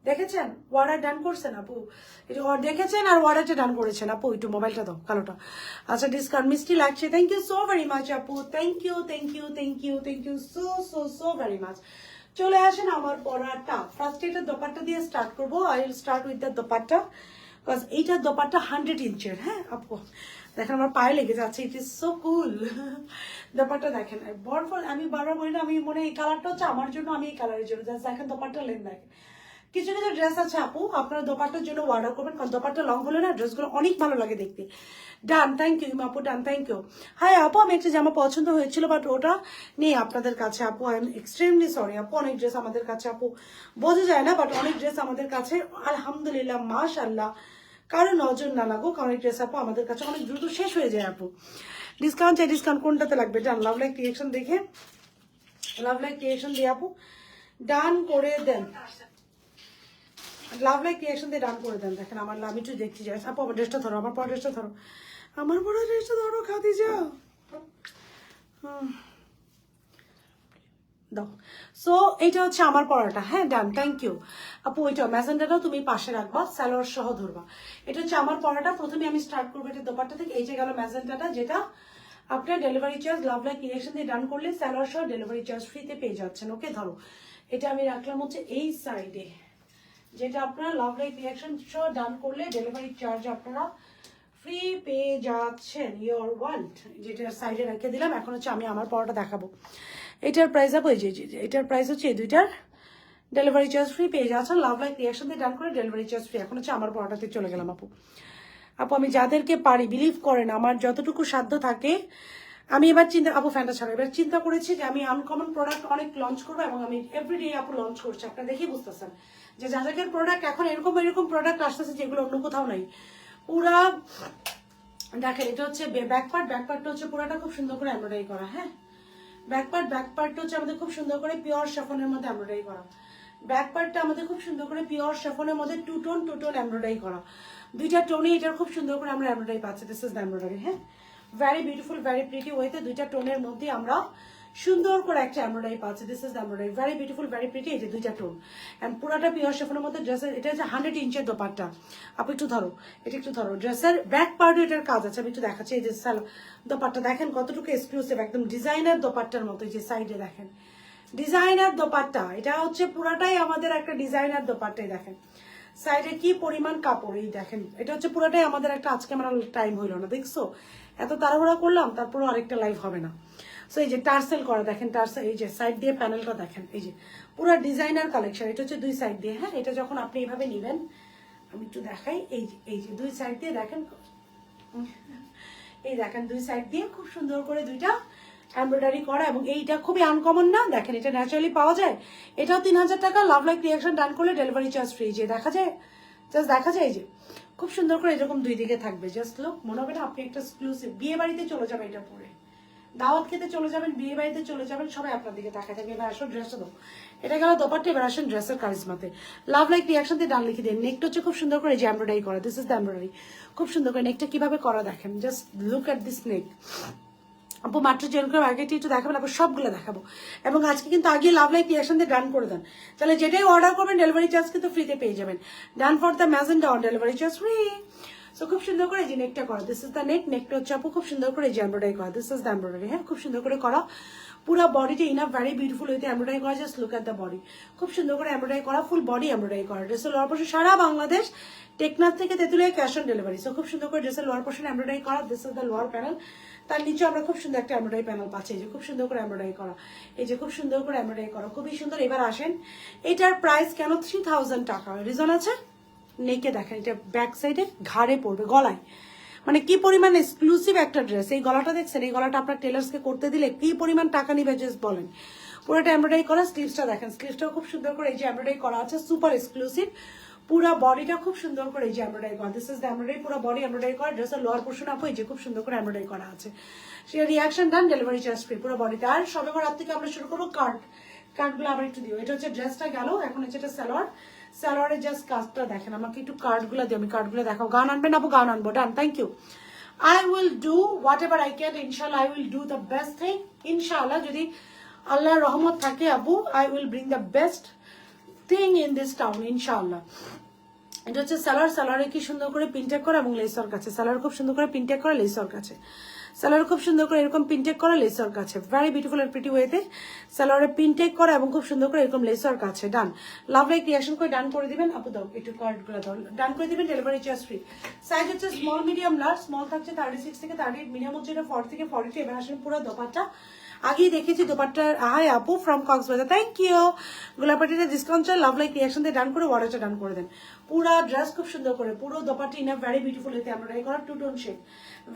দেখেছেন অর্ডার ডান করছেন আপু, এটা দেখেছেন আর অর্ডারটা ডান করেছেন আপু। একটু মোবাইলটা দাও কালোটা। আচ্ছা ডিসকাউন্ট মিষ্টি লাগছে, thank you so very much আপু, thank you thank you thank you thank you so so so very much. চলে আসেন আমার পড়াটা। ফার্স্ট এটা দোপাট্টা দিয়ে স্টার্ট করবো। I will start with the dupatta, because এইটার দোপাট্টা 100 ইঞ্চের। হ্যাঁ আপু দেখেন আমার পায়ে লেগে যাচ্ছে, ইট ইজ সো কুল। দোপাট্টা দেখেন, আমি বারবার বলি না, আমি মনে এই কালারটা হচ্ছে আমার জন্য, আমি এই কালারের জন্য। জাস্ট দেখেন দোপাট্টা লেন দেখেন। কিছু কিছু ড্রেস আছে আপু আপনারা দোপাট্টার জন্য অর্ডার করবেন, কারণ দোপাট্টা লং হলে না ড্রেসগুলো অনেক ভালো লাগে দেখতে। ডান, থ্যাংক ইউ আপু, ডান, থ্যাংক ইউ। হ্যাঁ আপু আমি একটা জামা পছন্দ হয়েছিল, বাট ওটা নেই আপনাদের কাছে আপু। আই এম এক্সট্রিমলি সরি আপু। অনেক ড্রেস আমাদের কাছে আপু বোঝা যায় না, বাট অনেক ড্রেস আমাদের কাছে আলহামদুলিল্লাহ মাশাআল্লাহ, কারো নজর না লাগুক, অনেক ড্রেস আপু আমাদের কাছে অনেক দ্রুত শেষ হয়ে যায় আপু। ডিসকাউন্ট চাই, ডিসকাউন্ট কোনটাতে লাগবে? ডান, লাভ লাইক ক্রিয়েশন দেখে, লাভ লাইক ক্রিয়েশন দিয়ে আপু ডান করে দেন, লাভ লাইক রিয়াকশন দিয়ে ডান করে দেন। দেখেন আমার আমি একটু দেখতে যাই আপু, আমার ড্রেসটা ধরো, আমার পড়া ড্রেসটা ধরো, আমার পড়া ড্রেসটা ধরো, খাদি যাও দাও। সো এইটা হচ্ছে আমার পড়াটা, হ্যাঁ ডান, থ্যাংক ইউ আপু। ওইটা ম্যাজেন্ডাটাও তুমি পাশে রাখবা, স্যালোয়ার সহ ধরবা। এটা হচ্ছে আমার পড়াটা। প্রথমে আমি স্টার্ট করবো এটা দোপাট্টা থেকে। এই যে গেল ম্যাজেন্ডাটা, যেটা আপনার ডেলিভারি চার্জ লাভ লাইক রিয়াকশন দিয়ে ডান করলে স্যালোয়ার সহ ডেলিভারি চার্জ ফ্রিতে পেয়ে যাচ্ছেন। ওকে ধরো, এটা আমি রাখলাম হচ্ছে এই সাইডে, যেটা আপনারা লাভ লাইক রিয়াকশন সহ ডান করলে ডেলিভারি চার্জ আপনারা ফ্রি পেয়ে যাচ্ছেন। ইয়োর ওয়ার্ল্ড, যেটা সাইডে রেখে দিলাম। এখন হচ্ছে আমি আমার পরোটা দেখাবো। এটার প্রাইস আপু এই যে এটার প্রাইস হচ্ছে এই দুইটার ডেলিভারি চার্জ ফ্রি পেয়ে যাচ্ছেন লাভ লাইক রিয়াকশন দিয়ে ডান করে ডেলিভারি চার্জ ফ্রি। এখন হচ্ছে আমার পরোটাতে চলে গেলাম আপু। আপু আমি যাদেরকে পারি, বিলিভ করেন আমার যতটুকু সাধ্য থাকে, আমি এবার চিন্তা, আপু ফ্যানটা ছাড়া, এবার চিন্তা করেছি যে আমি আনকমন প্রোডাক্ট অনেক লঞ্চ করবো, এবং আমি এভরিডে আপু লঞ্চ করছি। আপনারা দেখেই বুঝতেছেন যে যাদের প্রোডাক্ট এখন এরকম এরকম প্রোডাক্ট আসতেছে যেগুলো অন্য কোথাও নাই। পুরা দেখেন এটা হচ্ছে ব্যাকপার্ট, ব্যাকপার্টটা হচ্ছে পুরাটা খুব সুন্দর করে এমব্রয়ডারি করা। হ্যাঁ ব্যাকপার্টটা হচ্ছে আমাদের খুব সুন্দর করে পিওর শিফনের মধ্যে এমব্রয়ডারি করা। ব্যাকপার্টটা আমাদের খুব সুন্দর করে পিওর শিফনের মধ্যে টু টোন এমব্রয়ডারি করা। দুইটা টোনে এটার খুব সুন্দর করে আমরা এমব্রয়ডারি পাচ্ছি। This is the embroidery. হ্যাঁ ভেরি বিউটিফুল, ভেরি প্রিটি ওয়েতে দুইটা টোনের মধ্যে আমরা সুন্দর করে একটা এমব্রয়ডারি পাচ্ছি। This is the embroidery, very beautiful, very pretty. এই যে দুইটা টোন এন্ড পুরাটা পিওর শিফনের মধ্যে ড্রেসের। এটা হচ্ছে 100 ইঞ্চের দোপাট্টা। আপনি একটু ধরো, এটা একটু ধরো। ড্রেসের ব্যাক পার্টে এটার কাজ আছে, আমি একটু দেখাচ্ছি। এই যে দোপাট্টা দেখেন কতটুকু এক্সক্লুসিভ, একদম ডিজাইনার দোপাট্টার মতো। এই যে সাইডে দেখেন ডিজাইনার দোপাট্টা, এটা হচ্ছে পুরাটাই আমাদের একটা ডিজাইনার দোপাট্টাই। দেখেন সাইডে কি পরিমাণ কাপড়, এই দেখেন এটা হচ্ছে পুরাটাই আমাদের একটা। আজকে আমার টাইম হইলো না, দেখছো এত তাড়াহুড়া করলাম, তারপরও আরেকটা লাইভ হবে না। সো এই যে টার্সেল করা দেখেন, টার্সেল এই যে সাইড দিয়ে প্যানেলটা দেখেন, এই যে পুরো ডিজাইনার কালেকশন। এটা হচ্ছে দুই সাইড দিয়ে। হ্যাঁ এটা যখন আপনি এইভাবে নেবেন, আমি একটু দেখাই, এই যে দুই সাইড দিয়ে দেখেন, এই দেখেন দুই সাইড দিয়ে খুব সুন্দর করে দুইটা এমব্রয়ডারি করা। এবং এইটা খুবই আনকমন না, দেখেন এটা ন্যাচারালি পাওয়া যায়। এটাও 3000 টাকা, লাভ লাইক রিয়াকশন ডান করলে ডেলিভারি চার্জ ফ্রি। যে দেখা যায়, জাস্ট দেখা যায়, এই যে খুব সুন্দর করে এরকম দুই দিকে থাকবে। জাস্ট লোক মনে হবে না আপনি একটা এক্সক্লুসিভ বিয়ে বাড়িতে চলে যাবেন, এটা পরে দাওয়াত খেতে চলে যাবেন, বিয়ে বাড়িতে চলে যাবেন, সবাই আপনার দিকে তাকায় থাকবে। এবার আসো ড্রেসটা দাও, এটা গেল দোপাট্টা। এবার আসেন ড্রেসের কারিজমাতে। লাভ লাইক রিয়াকশন দিয়ে ডান লিখে দিন। নেকটা হচ্ছে খুব সুন্দর করে যে এমব্রয়ডারি করা। দিস ইজ দ্য এমব্রয়ডারি, খুব সুন্দর করে। নেকটা কিভাবে করা দেখেন, জাস্ট লুক এট দিস নেক। আপু মাত্র জয়েন করে আগে একটু দেখাবেন, আপু সবগুলো দেখাবো। এবং আজকে কিন্তু আগে লাভ লাইক রিয়াকশন দিয়ে ডান করে দেন, তাহলে যেটাই অর্ডার করবেন ডেলিভারি চার্জ কিন্তু ফ্রিতে পেয়ে যাবেন। Done for the magenta on delivery charge free. So খুব সুন্দর করে এই যে নেকটা করা, দিস ইজ দ্য নেক, নেকটা হচ্ছে আপু খুব সুন্দর করে এই যে এমব্রয়ডারি করা, দিস ইজ দ্য এমব্রয়ডারি, হ্যাঁ খুব সুন্দর করে করা, পুরো বডিটা ইনাফ ভেরি বিউটিফুল হইতে এমব্রয়ডারি করা, just look at the body, খুব সুন্দর করে এমব্রয়ডারি করা, ফুল বডি এমব্রয়ডারি করা, ড্রেসের লোয়ার পোর্শন সারা বাংলাদেশ টেকনাফ থেকে Tetulia cash on delivery. So খুব সুন্দর করে ড্রেসের লোয়ার পোর্শন এমব্রয়ডারি করা, this is the lower panel, তার নিচে আমরা খুব সুন্দর একটা এমব্রয়ডারি প্যানেল পাচ্ছি, এই যে খুব সুন্দর করে এমব্রয়ডারি করা, এই যে খুব সুন্দর করে এমব্রয়ডারি করা, খুবই সুন্দর। এবার আসেন এটার প্রাইস কেন 3000 টাকা, রিজন আছে, নেকে দেখেন এটা ব্যাক সাইডে ঘাড়ে পড়বে, গলায়, মানে কি পরিমাণ এক্সক্লুসিভ একটা ড্রেস। এই গলাটা দেখছেন, এই গলাটা আপনার টেলার্সকে করতে দিলে কি পরিমাণ টাকা নিবে জাস্ট বলেন। পুরোটা এমব্রয়ডারি করা, স্লিভসটা দেখেন, স্লিভসটাও খুব সুন্দর করে এই যে এমব্রয়ডারি করা আছে, সুপার এক্সক্লুসিভ। পুরো বডিটা খুব সুন্দর করে এই যে এমব্রয়ডারি করা, দিস ইজ দ্য এমব্রয়ডারি, পুরো বডি এমব্রয়ডারি করা, ড্রেসের লোয়ার পোর্শন আপু এই যে খুব সুন্দর করে এমব্রয়ডারি করা আছে, সে রিয়াকশন ডান, ডেলিভারি চার্জ ফ্রি পুরো বডিতে। আর সবে রাত থেকে আমরা শুরু করবো কার্ডগুলো আবার একটু দিও, এটা হচ্ছে ড্রেসটা গেল, এখন হচ্ছে এটা সালোয়ার, সালোয়ারের জাস্ট কাজটা দেখেন, আমাকে একটু কার্ডগুলো দিও, আমি কার্ডগুলো দেখাও, গান আনবেন আপু, গান আনবো, done, thank you. I will do whatever I can, inshallah I will do the best thing, inshallah যদি আল্লাহর রহমত থাকে আপু, I will bring the best thing in this town, inshallah। এটা হচ্ছে সালোয়ার, সালোয়ারে কি সুন্দর করে প্রিন্টেক করা এবং লেসর কাছে, সালোয়ার খুব সুন্দর করে প্রিন্টেক করা, লেসর কাছে, সালোয়ার খুব সুন্দর করে এরকম প্রিন্টেক করা, লেসর কাছে, ভেরি বিউটিফুল এন্ড প্রিটি ওয়েতে সালোয়ারে প্রিন্টেক করা এবং খুব সুন্দর করে এরকম লেসর কাছে, ডান। লাভ লাইক রিয়াকশন করে ডান করে দিবেন আপু, দাও একটু কার্ডগুলো দাও, ডান করে দিবেন, ডেলিভারি চার্জ ফ্রি। সাইজ হচ্ছে স্মল মিডিয়াম লার্জ, স্মল থাকছে 36 থেকে 38, মিডিয়াম হচ্ছে এটা 40 থেকে 42। এবার আসলে পুরো দোপাট্টা আগেই দেখেছি, দোপাট্টার হাই আপু ফ্রম কক্সবাজার, থ্যাংক ইউ। গোলাপাটিতে ডিসকাউন্ট চাই, লাভ লাইক রিয়াকশন দিয়ে ডান করে ওয়াটারটা ডান করে দেন। পুরো ড্রেস খুব সুন্দর করে, পুরো দোপাট্টা ইনাফ ভেরি বিউটিফুল হইতে এমব্রয়ডারি করা, two tone shade,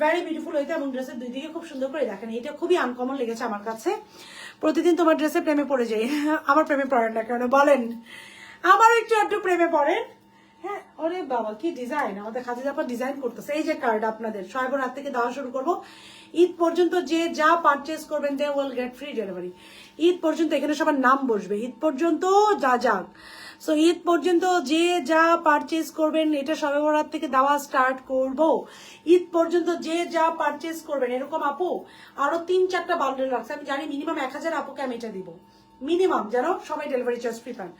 very beautiful হইতে, এবং ড্রেসের দুই দিকে খুব সুন্দর করে দেখেন, এটা খুবই আনকমন লেগেছে আমার কাছে। প্রতিদিন তোমার ড্রেসে প্রেমে পড়ে যাই, আমার প্রেমে পড়েন না কেন বলেন, আমার একটু প্রেমে পড়েন, হ্যাঁ। ওরে বাবা কি ডিজাইন, আমাদের খাদিজা আপা ডিজাইন করতেছে। এই যে কার্ড আপনাদের সয়বর হাত থেকে দেওয়া শুরু করবো, ঈদ পর্যন্ত যে যা পারচেস করবেন they will get free delivery. Eid পর্যন্ত এখানে সবার নাম বসবে, ঈদ পর্যন্ত যা যাক। সো ঈদ পর্যন্ত যে যা পারচেস করবেন, এটা সবে বরাত থেকে দেওয়া স্টার্ট করব। ঈদ পর্যন্ত যে যা পারচেস করবেন, এরকম আপু আরো 3-4টা বান্ডেল রাখছে, আমি জানি মিনিমাম 1000 আপুকে আমি এটা দিব, মিনিমাম, যেন সবাই ডেলিভারি চার্জ ফ্রি পান।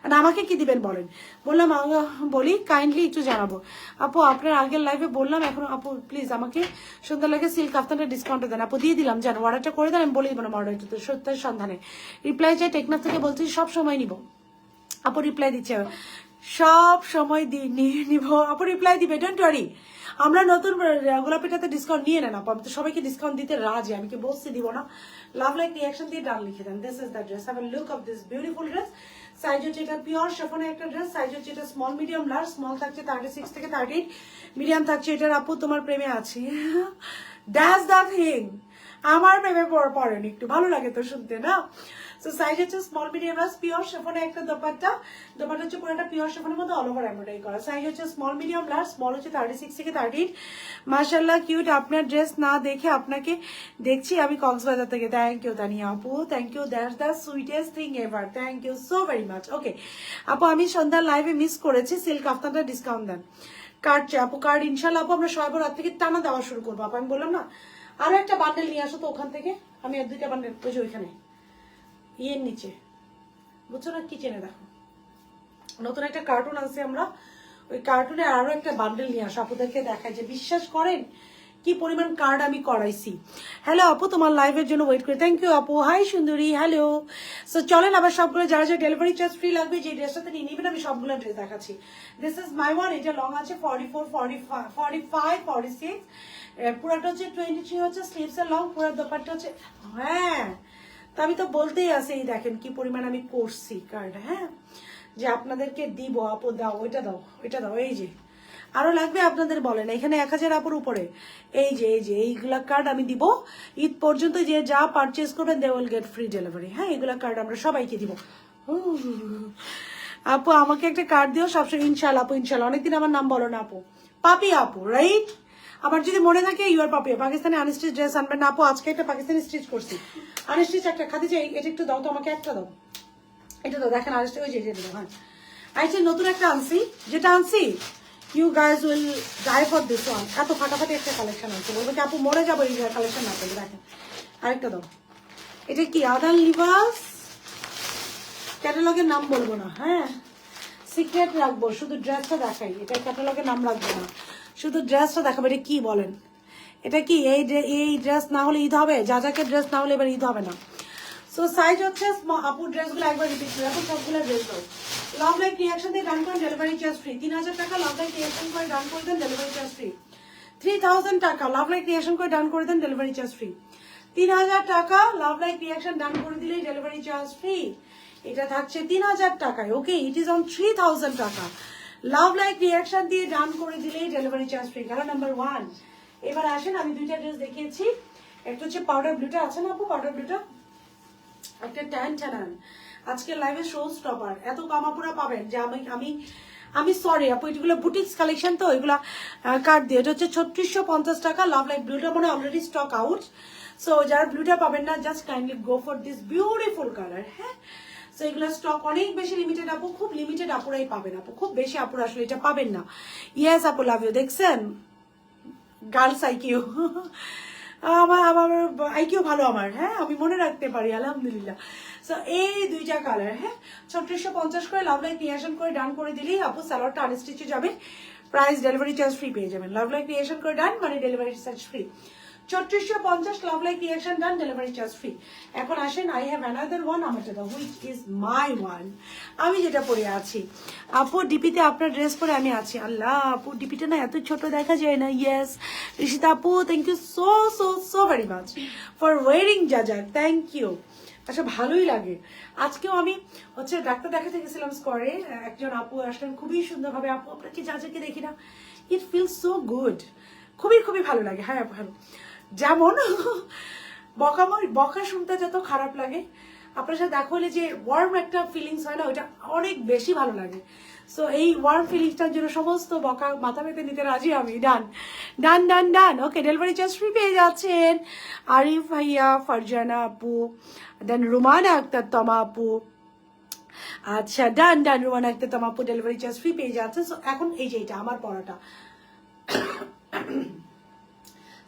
আর আমাকে কি দিবেন বলেন, বললাম বলি কাইন্ডলি একটু জানাবো আপু, আপনার আগের লাইভে বললাম, এখন আপু প্লিজ আমাকে সুন্দর লাগে সিল্ক কাফতানটা ডিসকাউন্টে দেন আপু, দিয়ে দিলাম, জানো অর্ডারটা করে দেন, আমি বলে দিব না অর্ডারটা সত্যের সন্ধানে। রিপ্লাই চাই, টেকনাফ থেকে বলছি সব সময় নিব আপু, রিপ্লাই দিচ্ছে সব সময় নিয়ে নিব আপু, রিপ্লাই দিবে, ডোন্ট ওয়ারি। আমরা নতুন গোলাপিটাতে ডিসকাউন্ট নিয়ে নেন আপু, আমি তো সবাইকে ডিসকাউন্ট দিতে রাজি, আমি কি বলছি দিব না। লাভ লাইক রিয়াকশন দিয়ে ডান লিখে দেন, this is the dress, have a look of this beautiful dress. Size হচ্ছে এটা পিওর শিফনের একটা ড্রেস, সাইজ হচ্ছে এটা স্মল মিডিয়াম লার্জ, স্মল থাকছে 36 থেকে 38, মিডিয়াম থাকছে এটার আপু তোমার প্রেমে আছি, দ্যাটস দ্য থিং, আমার প্রেমে পড়েন, একটু ভালো লাগে তো শুনতে না। সো সাইজ হচ্ছে স্মল মিডিয়াম লার্জ, পিওর শিফনের একটা দোপাট্টা, দোপাট্টা হচ্ছে পুরোটা পিওর শিফনের মধ্যে অল ওভার এমব্রয়ডারি করা। সাইজ হচ্ছে স্মল মিডিয়াম লার্জ, স্মল হচ্ছে 36 থেকে 38। মাশাআল্লাহ কিউট, আপনার ড্রেস না দেখে আপনাকে দেখছি আমি কক্সবাজার থেকে, থ্যাংক ইউ তানিয়া আপু, thank you, that's the sweetest thing ever, thank you so very much. Okay আপু, আমি সন্ধ্যার লাইভে মিস করেছি, সিল্ক কাফতানটা ডিসকাউন্ট দেন, কার্ড চাই আপু, কার্ড ইনশাল্লাহ আপু আমরা সয়বর রাত থেকে টানা দেওয়া শুরু করবো আপু, আমি বললাম না আরো একটা বান্ডেল নিয়ে আসো তো ওখান থেকে, আমি আর 2টা বান্ডেল বুঝি ওইখানে ইয়ের নিচে, বুঝছো না, কিচেনে দেখো নতুন একটা কার্টুন আছে, আমরা ওই কার্টুনে আরো একটা বান্ডেল নিয়ে আসো, আপুদেরকে দেখায় যে বিশ্বাস করেন কি পরিমাণ কার্ড আমি করাইছি। হ্যালো আপু, তোমার লাইভের জন্য ওয়েট করি, থ্যাংক ইউ আপু, হাই সুন্দরী, হ্যালো। সো চলেন আবার সবগুলো যারা যা ডেলিভারি চার্জ ফ্রি লাগবে যে ড্রেসটাতে নিয়ে নেবেন, আমি সবগুলো ড্রেস দেখাচ্ছি। দিস ইজ মাই ওয়ান, এটা লং আছে 44, 45, 46, পুরাটা হচ্ছে 23 হচ্ছে স্লিভস এর লং, পুরো দোপাট্টা হচ্ছে, হ্যাঁ তা আমি তো বলতেই আছে, এই দেখেন কি পরিমাণ আমি করছি কার্ড, হ্যাঁ যে আপনাদেরকে দিব আপু, দাও ওইটা দাও, ওইটা দাও, এই যে আরো লাগবে আপনাদের বলেন, এখানে 1000 আপুর উপরে, এই যে এইগুলা কার্ড আমি দিব ঈদ পর্যন্ত, যে যা পারচেস করবেন they will get free delivery, হ্যাঁ এগুলা কার্ড আমরা সবাইকে দিব। আপু আমাকে একটা কার্ড দিও সবসময়, ইনশাল্লাহ আপু, ইনশাল্লাহ। অনেকদিন আমার নাম বলো না আপু, পাপি আপু, রাইট? আমার যদি মনে থাকে ইউর পাপি, পাকিস্তানি আনস্টিচ ড্রেস আনবেন না আপু, আজকে একটা পাকিস্তানি স্টিচ করছি, আনস্টিচ একটা খাদিজা, এটা একটু দাও তো আমাকে, একটা দাও, এটা তো দেখেন আনস্টিচ, ওই যে হ্যাঁ আইসে নতুন একটা আনছি, যেটা আনছি you guys will die for this one, এত ফাটাফাটি একটা কালেকশন আছে, বলবো কি আপু মরে যাবো এই কালেকশন না পেলে। দেখেন আরেকটা দাও, এটা কি আদান লিবাস, ক্যাটালগের নাম বলবো না, হ্যাঁ সিক্রেট রাখবো, শুধু ড্রেসটা দেখাই, এটা ক্যাটালগের নাম রাখবো না। শুধু ড্রেসটা দেখাবো। এটা কি বলেন, এটা কি এই ড্রেস না হলে ঈদ হবে? যাকে ড্রেস না হলে এবার ঈদ হবে না। সো সাইজ হচ্ছে আপুর ড্রেসগুলো একবার রিপিট করে আপু সবগুলো ড্রেস দাও। লাভ লাইক রিয়াকশন দিয়ে ডান করেন, ডেলিভারি চার্জ ফ্রি। 3000 টাকা লাভ লাইক রিয়াকশন করে ডান করে দেন, ডেলিভারি চার্জ ফ্রি। 3000 টাকা লাভ লাইক রিয়াকশন করে ডান করে দেন, ডেলিভারি চার্জ ফ্রি। 3000 টাকা লাভ লাইক রিয়াকশন ডান করে দিলেই ডেলিভারি চার্জ ফ্রি। এটা থাকছে 3000 টাকায়। ওকে, ইট ইজ অন 3000 টাকা। লাভ লাইক রিয়াকশন দিয়ে ডান করে দিলেই ডেলিভারি চার্জ ফ্রি। কারণ নাম্বার 1। এবার আসেন, আমি দুইটা ড্রেস দেখিয়েছি। একটা হচ্ছে পাউডার ব্লুটা, আছে না আপু পাউডার ব্লুটা? একটা ট্যান ট্যানান আজকে লাইভে শো স্টপার, এত কামাপুরা পাবেন যে আমি সরি আপু, এগুলো বুটিক্স কালেকশন, তো এগুলা কার্ড দিয়ে। এটা হচ্ছে 3650 টাকা। লাভ লাইক ব্লুটা মানে অলরেডি স্টক আউট। সো যারা ব্লুটা পাবেন না, just kindly go for this beautiful colour. হ্যাঁ, সো এগুলো স্টক অনেক বেশি লিমিটেড আপু, খুব লিমিটেড আপুরাই পাবেন আপু, খুব বেশি আপুরা আসলে এটা পাবেন না। ইয়েস আপু, লাভ ইউ। দেখছেন গার্লস আইকিউ, আমার আইকিউ ভালো আমার। হ্যাঁ, আমি মনে রাখতে পারি আলহামদুলিল্লাহ। সো এই দুইটা কালার, হ্যাঁ 3650 করে লাভ লাইক ক্রিয়েশন করে ডান করে দিলেই আপু সালোয়ারটা আনস্টিচে যাবে, প্রাইস ডেলিভারি চার্জ ফ্রি পেয়ে যাবেন। লাভ লাইক ক্রিয়েশন করে ডান মানে delivery charge free. 3650 love like creation done, delivery charge free. এখন আসেন, আই হ্যাভ অ্যানাদার ওয়ান, আমার যেটা হুইচ ইজ মাই ওয়ান, আমি যেটা পরে আছি। আপু ডিপিতে আপনার ড্রেস পরে আমি আছি। আল্লাহ আপু ডিপিটা না এত ছোট দেখা যায় না। ইয়েস ঋষিতা আপু, thank you so so so very much for wearing জাজা, থ্যাংক ইউ। আচ্ছা ভালোই লাগে। আজকেও আমি হচ্ছে ডাক্তার দেখাতে গেছিলাম স্কোয়ারে, একজন আপু আসলেন খুবই সুন্দরভাবে। আপু আপনাকে যাকে দেখি না, ইট ফিল সো গুড, খুবই খুবই ভালো লাগে। হ্যাঁ ভালো, যেমন বকা শুনতে যত খারাপ লাগে, আপনার সাথে দেখা হলে যে ওয়ার্ম একটা ফিলিংস হয় না, ওইটা অনেক বেশি ভালো লাগে। সো এই ওয়ার্ম ফিলিংসটার জন্য সমস্ত বকা মাথা পেতে নিতে রাজি আমি। ডান ডান ডান ডান। ওকে, ডেলিভারি চার্জ ফ্রি পেয়ে যাচ্ছেন আরিফ ভাইয়া, ফারজানা আপু, দেন রুমানা আক্তার তমা আপু। আচ্ছা ডান ডান, রুমানা আক্তার তমা আপু ডেলিভারি চার্জ ফ্রি পেয়ে যাচ্ছে। সো এখন এই যে এটা আমার পড়াটা,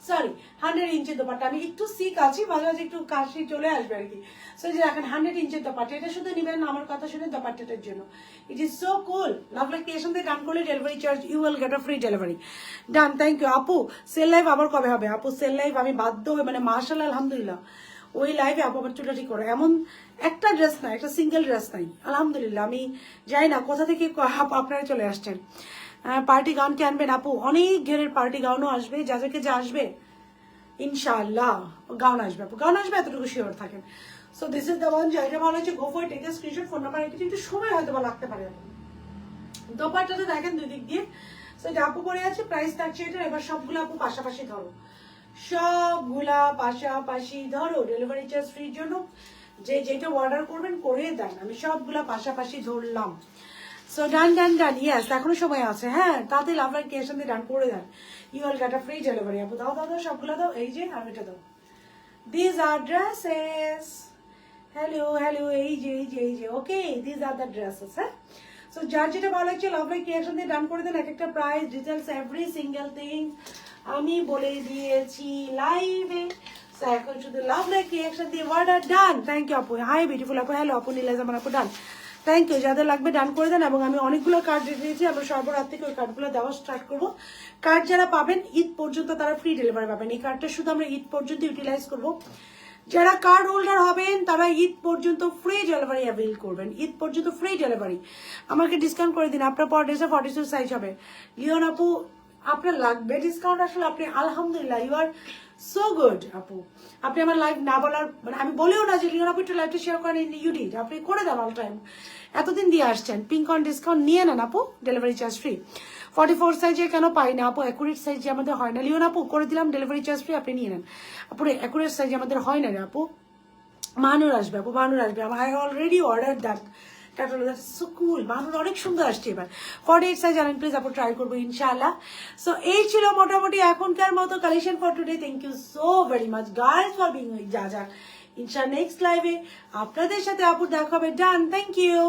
সরি 100 ইঞ্চের দোপাট্টা। আমি একটু সিক আছি, মাঝে মাঝে একটু কাশি চলে আসবে আর কি। সো যে এখন 100 ইঞ্চের দোপাট্টা, এটা শুধু নিবেন আমার কথা শুনে দোপাট্টাটার জন্য। It is so cool. Love like creation থেকে ডান করলে delivery charge you will get a free delivery. Done, thank you আপু। সেল লাইভ আবার কবে হবে আপু? সেল লাইভ আমি বাধ্য হয়ে, মানে মাশাআল্লাহ আলহামদুলিল্লাহ, ওই লাইভে আপু আবার চুলটা ঠিক করো। এমন একটা ড্রেস নাই, একটা সিঙ্গেল ড্রেস নাই আলহামদুলিল্লাহ। আমি যাই না কোথা থেকে আপনারা চলে আসছেন। পার্টি গাউন কি আনবেন আপু? অনেক ঘেরের পার্টি গাউনও আসবে, যাকে যা আসবে ইনশাআল্লাহ গাউন আসবে আপু, গাউন আসবে, এতটুকু শিওর থাকেন। So this is the one, যেটা ভালো হচ্ছে go for take a screenshot, phone number রেখে একটু সময় হয়তো বা লাগতে পারে। দোপাট্টাটা দেখেন দুই দিক দিয়ে। সো এটা আপু পরে আছে, প্রাইস থাকছে এটা। এবার সবগুলো আপু পাশাপাশি ধরো, সবগুলা পাশাপাশি ধরো, ডেলিভারি চার্জ ফ্রির জন্য যেটা অর্ডার করবেন করে দেন। আমি সবগুলা পাশাপাশি ধরলাম। সো ডান ডান ডান, ইয়েস এখনো সময় আছে। হ্যাঁ তাতে লাভ লাইক ক্রিয়েশন দিয়ে ডান করে দেন, you will get a free delivery. আপু দাও দাও দাও, সবগুলো দাও। এই যে আর এটা দাও, this are dresses. Hello hello, এই যে এই যে এই যে, okay this are the dresses. হ্যাঁ, সো যার যেটা ভালো লাগছে লাভ লাইক ক্রিয়েশন দিয়ে ডান করে দেন। এক একটা price details every single thing আমি বলে দিয়েছি লাইভে। সো এখন শুধু লাভ লাইক রিয়াকশন দিয়ে অর্ডার ডান। থ্যাংক ইউ আপু। হাই বিউটিফুল আপু, হ্যালো আপু, নীলা জামান আপু, ডান থ্যাংক ইউ। যাদের লাগবে ডান করে দেন। এবং আমি অনেকগুলো কার্ড দিয়ে দিয়েছি, আমরা সর্বরাত থেকে ওই কার্ডগুলো দেওয়া স্টার্ট করবো। কার্ড যারা পাবেন ঈদ পর্যন্ত তারা ফ্রি ডেলিভারি পাবেন। এই কার্ডটা শুধু আমরা ঈদ পর্যন্ত ইউটিলাইজ করবো। যারা কার্ড হোল্ডার হবেন তারা ঈদ পর্যন্ত ফ্রি ডেলিভারি অ্যাভেল করবেন, ঈদ পর্যন্ত ফ্রি ডেলিভারি। আমাকে ডিসকাউন্ট করে দিন, আপনার পর ড্রেসে 42 সাইজ হবে। লিওন আপু আপনার লাগবে ডিসকাউন্ট? আসলে আপনি আলহামদুলিল্লাহ ইউ আর সো গুড আপু। আপনি আমার লাইভ না বলার, মানে আমি বলেও না যে লিওন আপু একটু লাইভটা শেয়ার করেন, ইউ ডিড, আপনি করে দেন অল টাইম, এতদিন দিয়ে আসছেন। পিঙ্ক অন ডিসকাউন্ট নিয়ে নেন আপু, ডেলিভারি চার্জ ফ্রি। 44 সাইজে কেন পাই না আপু? অ্যাকুরেট সাইজে আমাদের হয় না। লিওন আপু করে দিলাম, ডেলিভারি চার্জ ফ্রি, আপনি নিয়ে নেন। আপু অ্যাকুরেট সাইজে আমাদের হয় না রে আপু। মানুর আসবে আপু, মানুর আসবে। I already order that catalogue, so cool. মানুর অনেক সুন্দর আসছে এবার। 48 সাইজ আনেন প্লিজ আপু, ট্রাই করবো ইনশাআল্লাহ। সো এই ছিল মোটামুটি এখনকার মতো collection for today. Thank you so very much guys for being with যা যা। ইনশাআল্লাহ নেক্সট লাইভে আপনাদের সাথে আপু দেখা হবে। ডান, থ্যাংক ইউ।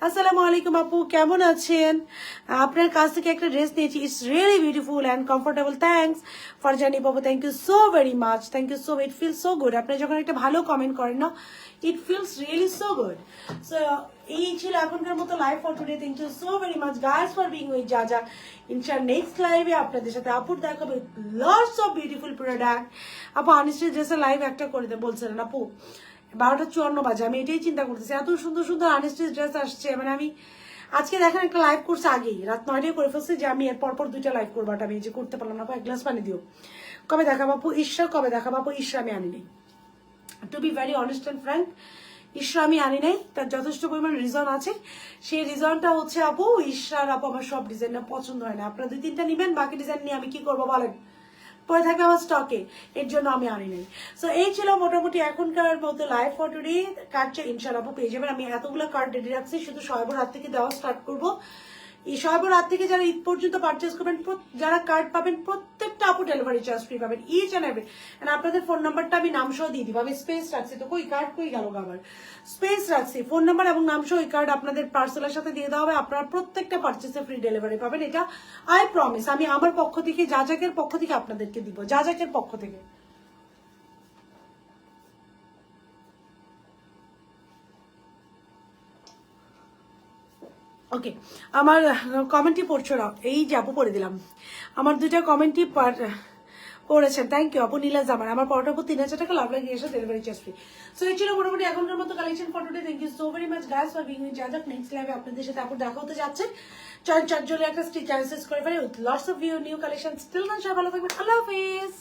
আসসালামু আলাইকুম আপু, কেমন আছেন? আপনার কাছ থেকে একটা ড্রেস নিয়েছি, it's really beautiful and comfortable. Thanks for journey বাবু, thank you so very much, thank you so, it feel so good. আপনি যখন একটা ভালো কমেন্ট করেন না, it feels really so good. সো এই ছিল এখনকার মতো live for today. Thank you so very much guys for being with যা। ইনশাআল্লাহ নেক্সট লাইভে আপনাদের সাথে আপুর দেখা হবে লটস অফ বিউটিফুল প্রোডাক্ট। আপু আনিস্ট্রি ড্রেসের লাইভ একটা করে দেন বলছিলেন আপু, 12:54 বাজে। আমি এটাই চিন্তা করতেছি, এত সুন্দর সুন্দর আনস্টিচ ড্রেস আসছে। মানে আমি আজকে দেখেন একটা লাইভ করছে আগেই, রাত 9টায় করে ফেলছি যে আমি এর পরপর 2টা লাইভ করবো, আমি যে করতে পারলাম না। এক গ্লাস পানি দিও। কবে দেখা বাপু? ঈশ্বর কবে দেখা বাপু? ঈশ্বর আমি আনি নাই, to be very honest and frank, ঈশ্বর আমি আনি নাই। তার যথেষ্ট পরিমাণ রিজন আছে। সেই রিজনটা হচ্ছে আপু, ঈশ্বর আপু আমার সব ডিজাইনটা পছন্দ হয় না। আপনারা 2-3টা নিবেন, বাকি ডিজাইন নিয়ে আমি কি করবো বলেন? পরে থাকবে আমার স্টকে, এর জন্য আমি আনি নাই। সো এই ছিল মোটামুটি এখনকার মতো লাইভ ফর টুডে। কার্ডটা ইনশাআল্লাহ আপু পেয়ে যাবেন। আমি এতগুলো কার্ড রেডি রাখছি, শুধু শয়েবর রাত থেকে দেওয়া স্টার্ট করবো। এই শয়েবর রাত থেকে যারা ঈদ পর্যন্ত পারচেস করবেন, যারা কার্ড পাবেন প্রত্যেকটা আপু ডেলিভারি চার্জ ফ্রি পাবেন, ইচ এন্ড এভরি। এন্ড আপনাদের ফোন নাম্বারটা আমি নাম সহ দিয়ে দিব। আমি স্পেস রাখছি, তো কই কার্ড কই গেল আবার? স্পেস রাখছি, ফোন নাম্বার এবং নাম সহ এই কার্ড আপনাদের পার্সেলের সাথে দিয়ে দেওয়া হবে। আপনারা প্রত্যেকটা পারচেসে ফ্রি ডেলিভারি পাবেন, এটা আই প্রমিস। আমি আমার পক্ষ থেকে, যাজাকের পক্ষ থেকে আপনাদেরকে দিব, যাজাকের পক্ষ থেকে। ওকে, আমার কমেন্টই পড়ছো না, এই যে আপু পড়ে দিলাম। আমার 2টা কমেন্টই পড়েছেন, থ্যাংক ইউ আপু। নীলা জামান, আমার পরোটার উপর 3000 টাকা লাভ লাগিয়ে এসে ডেলিভারি চার্জ ফ্রি। সো এই ছিল মোটামুটি এখনকার মতো collection for today. Thank you so very much guys for being with যাজাক। নেক্সট লাইভে আপনাদের সাথে আপু দেখা হতে যাচ্ছে। চার জলে একটা স্টিচ অ্যান্সেস করে ফেলে with lots of new collection. Still না, সবাই ভালো থাকবেন। আল্লাহ হাফেজ।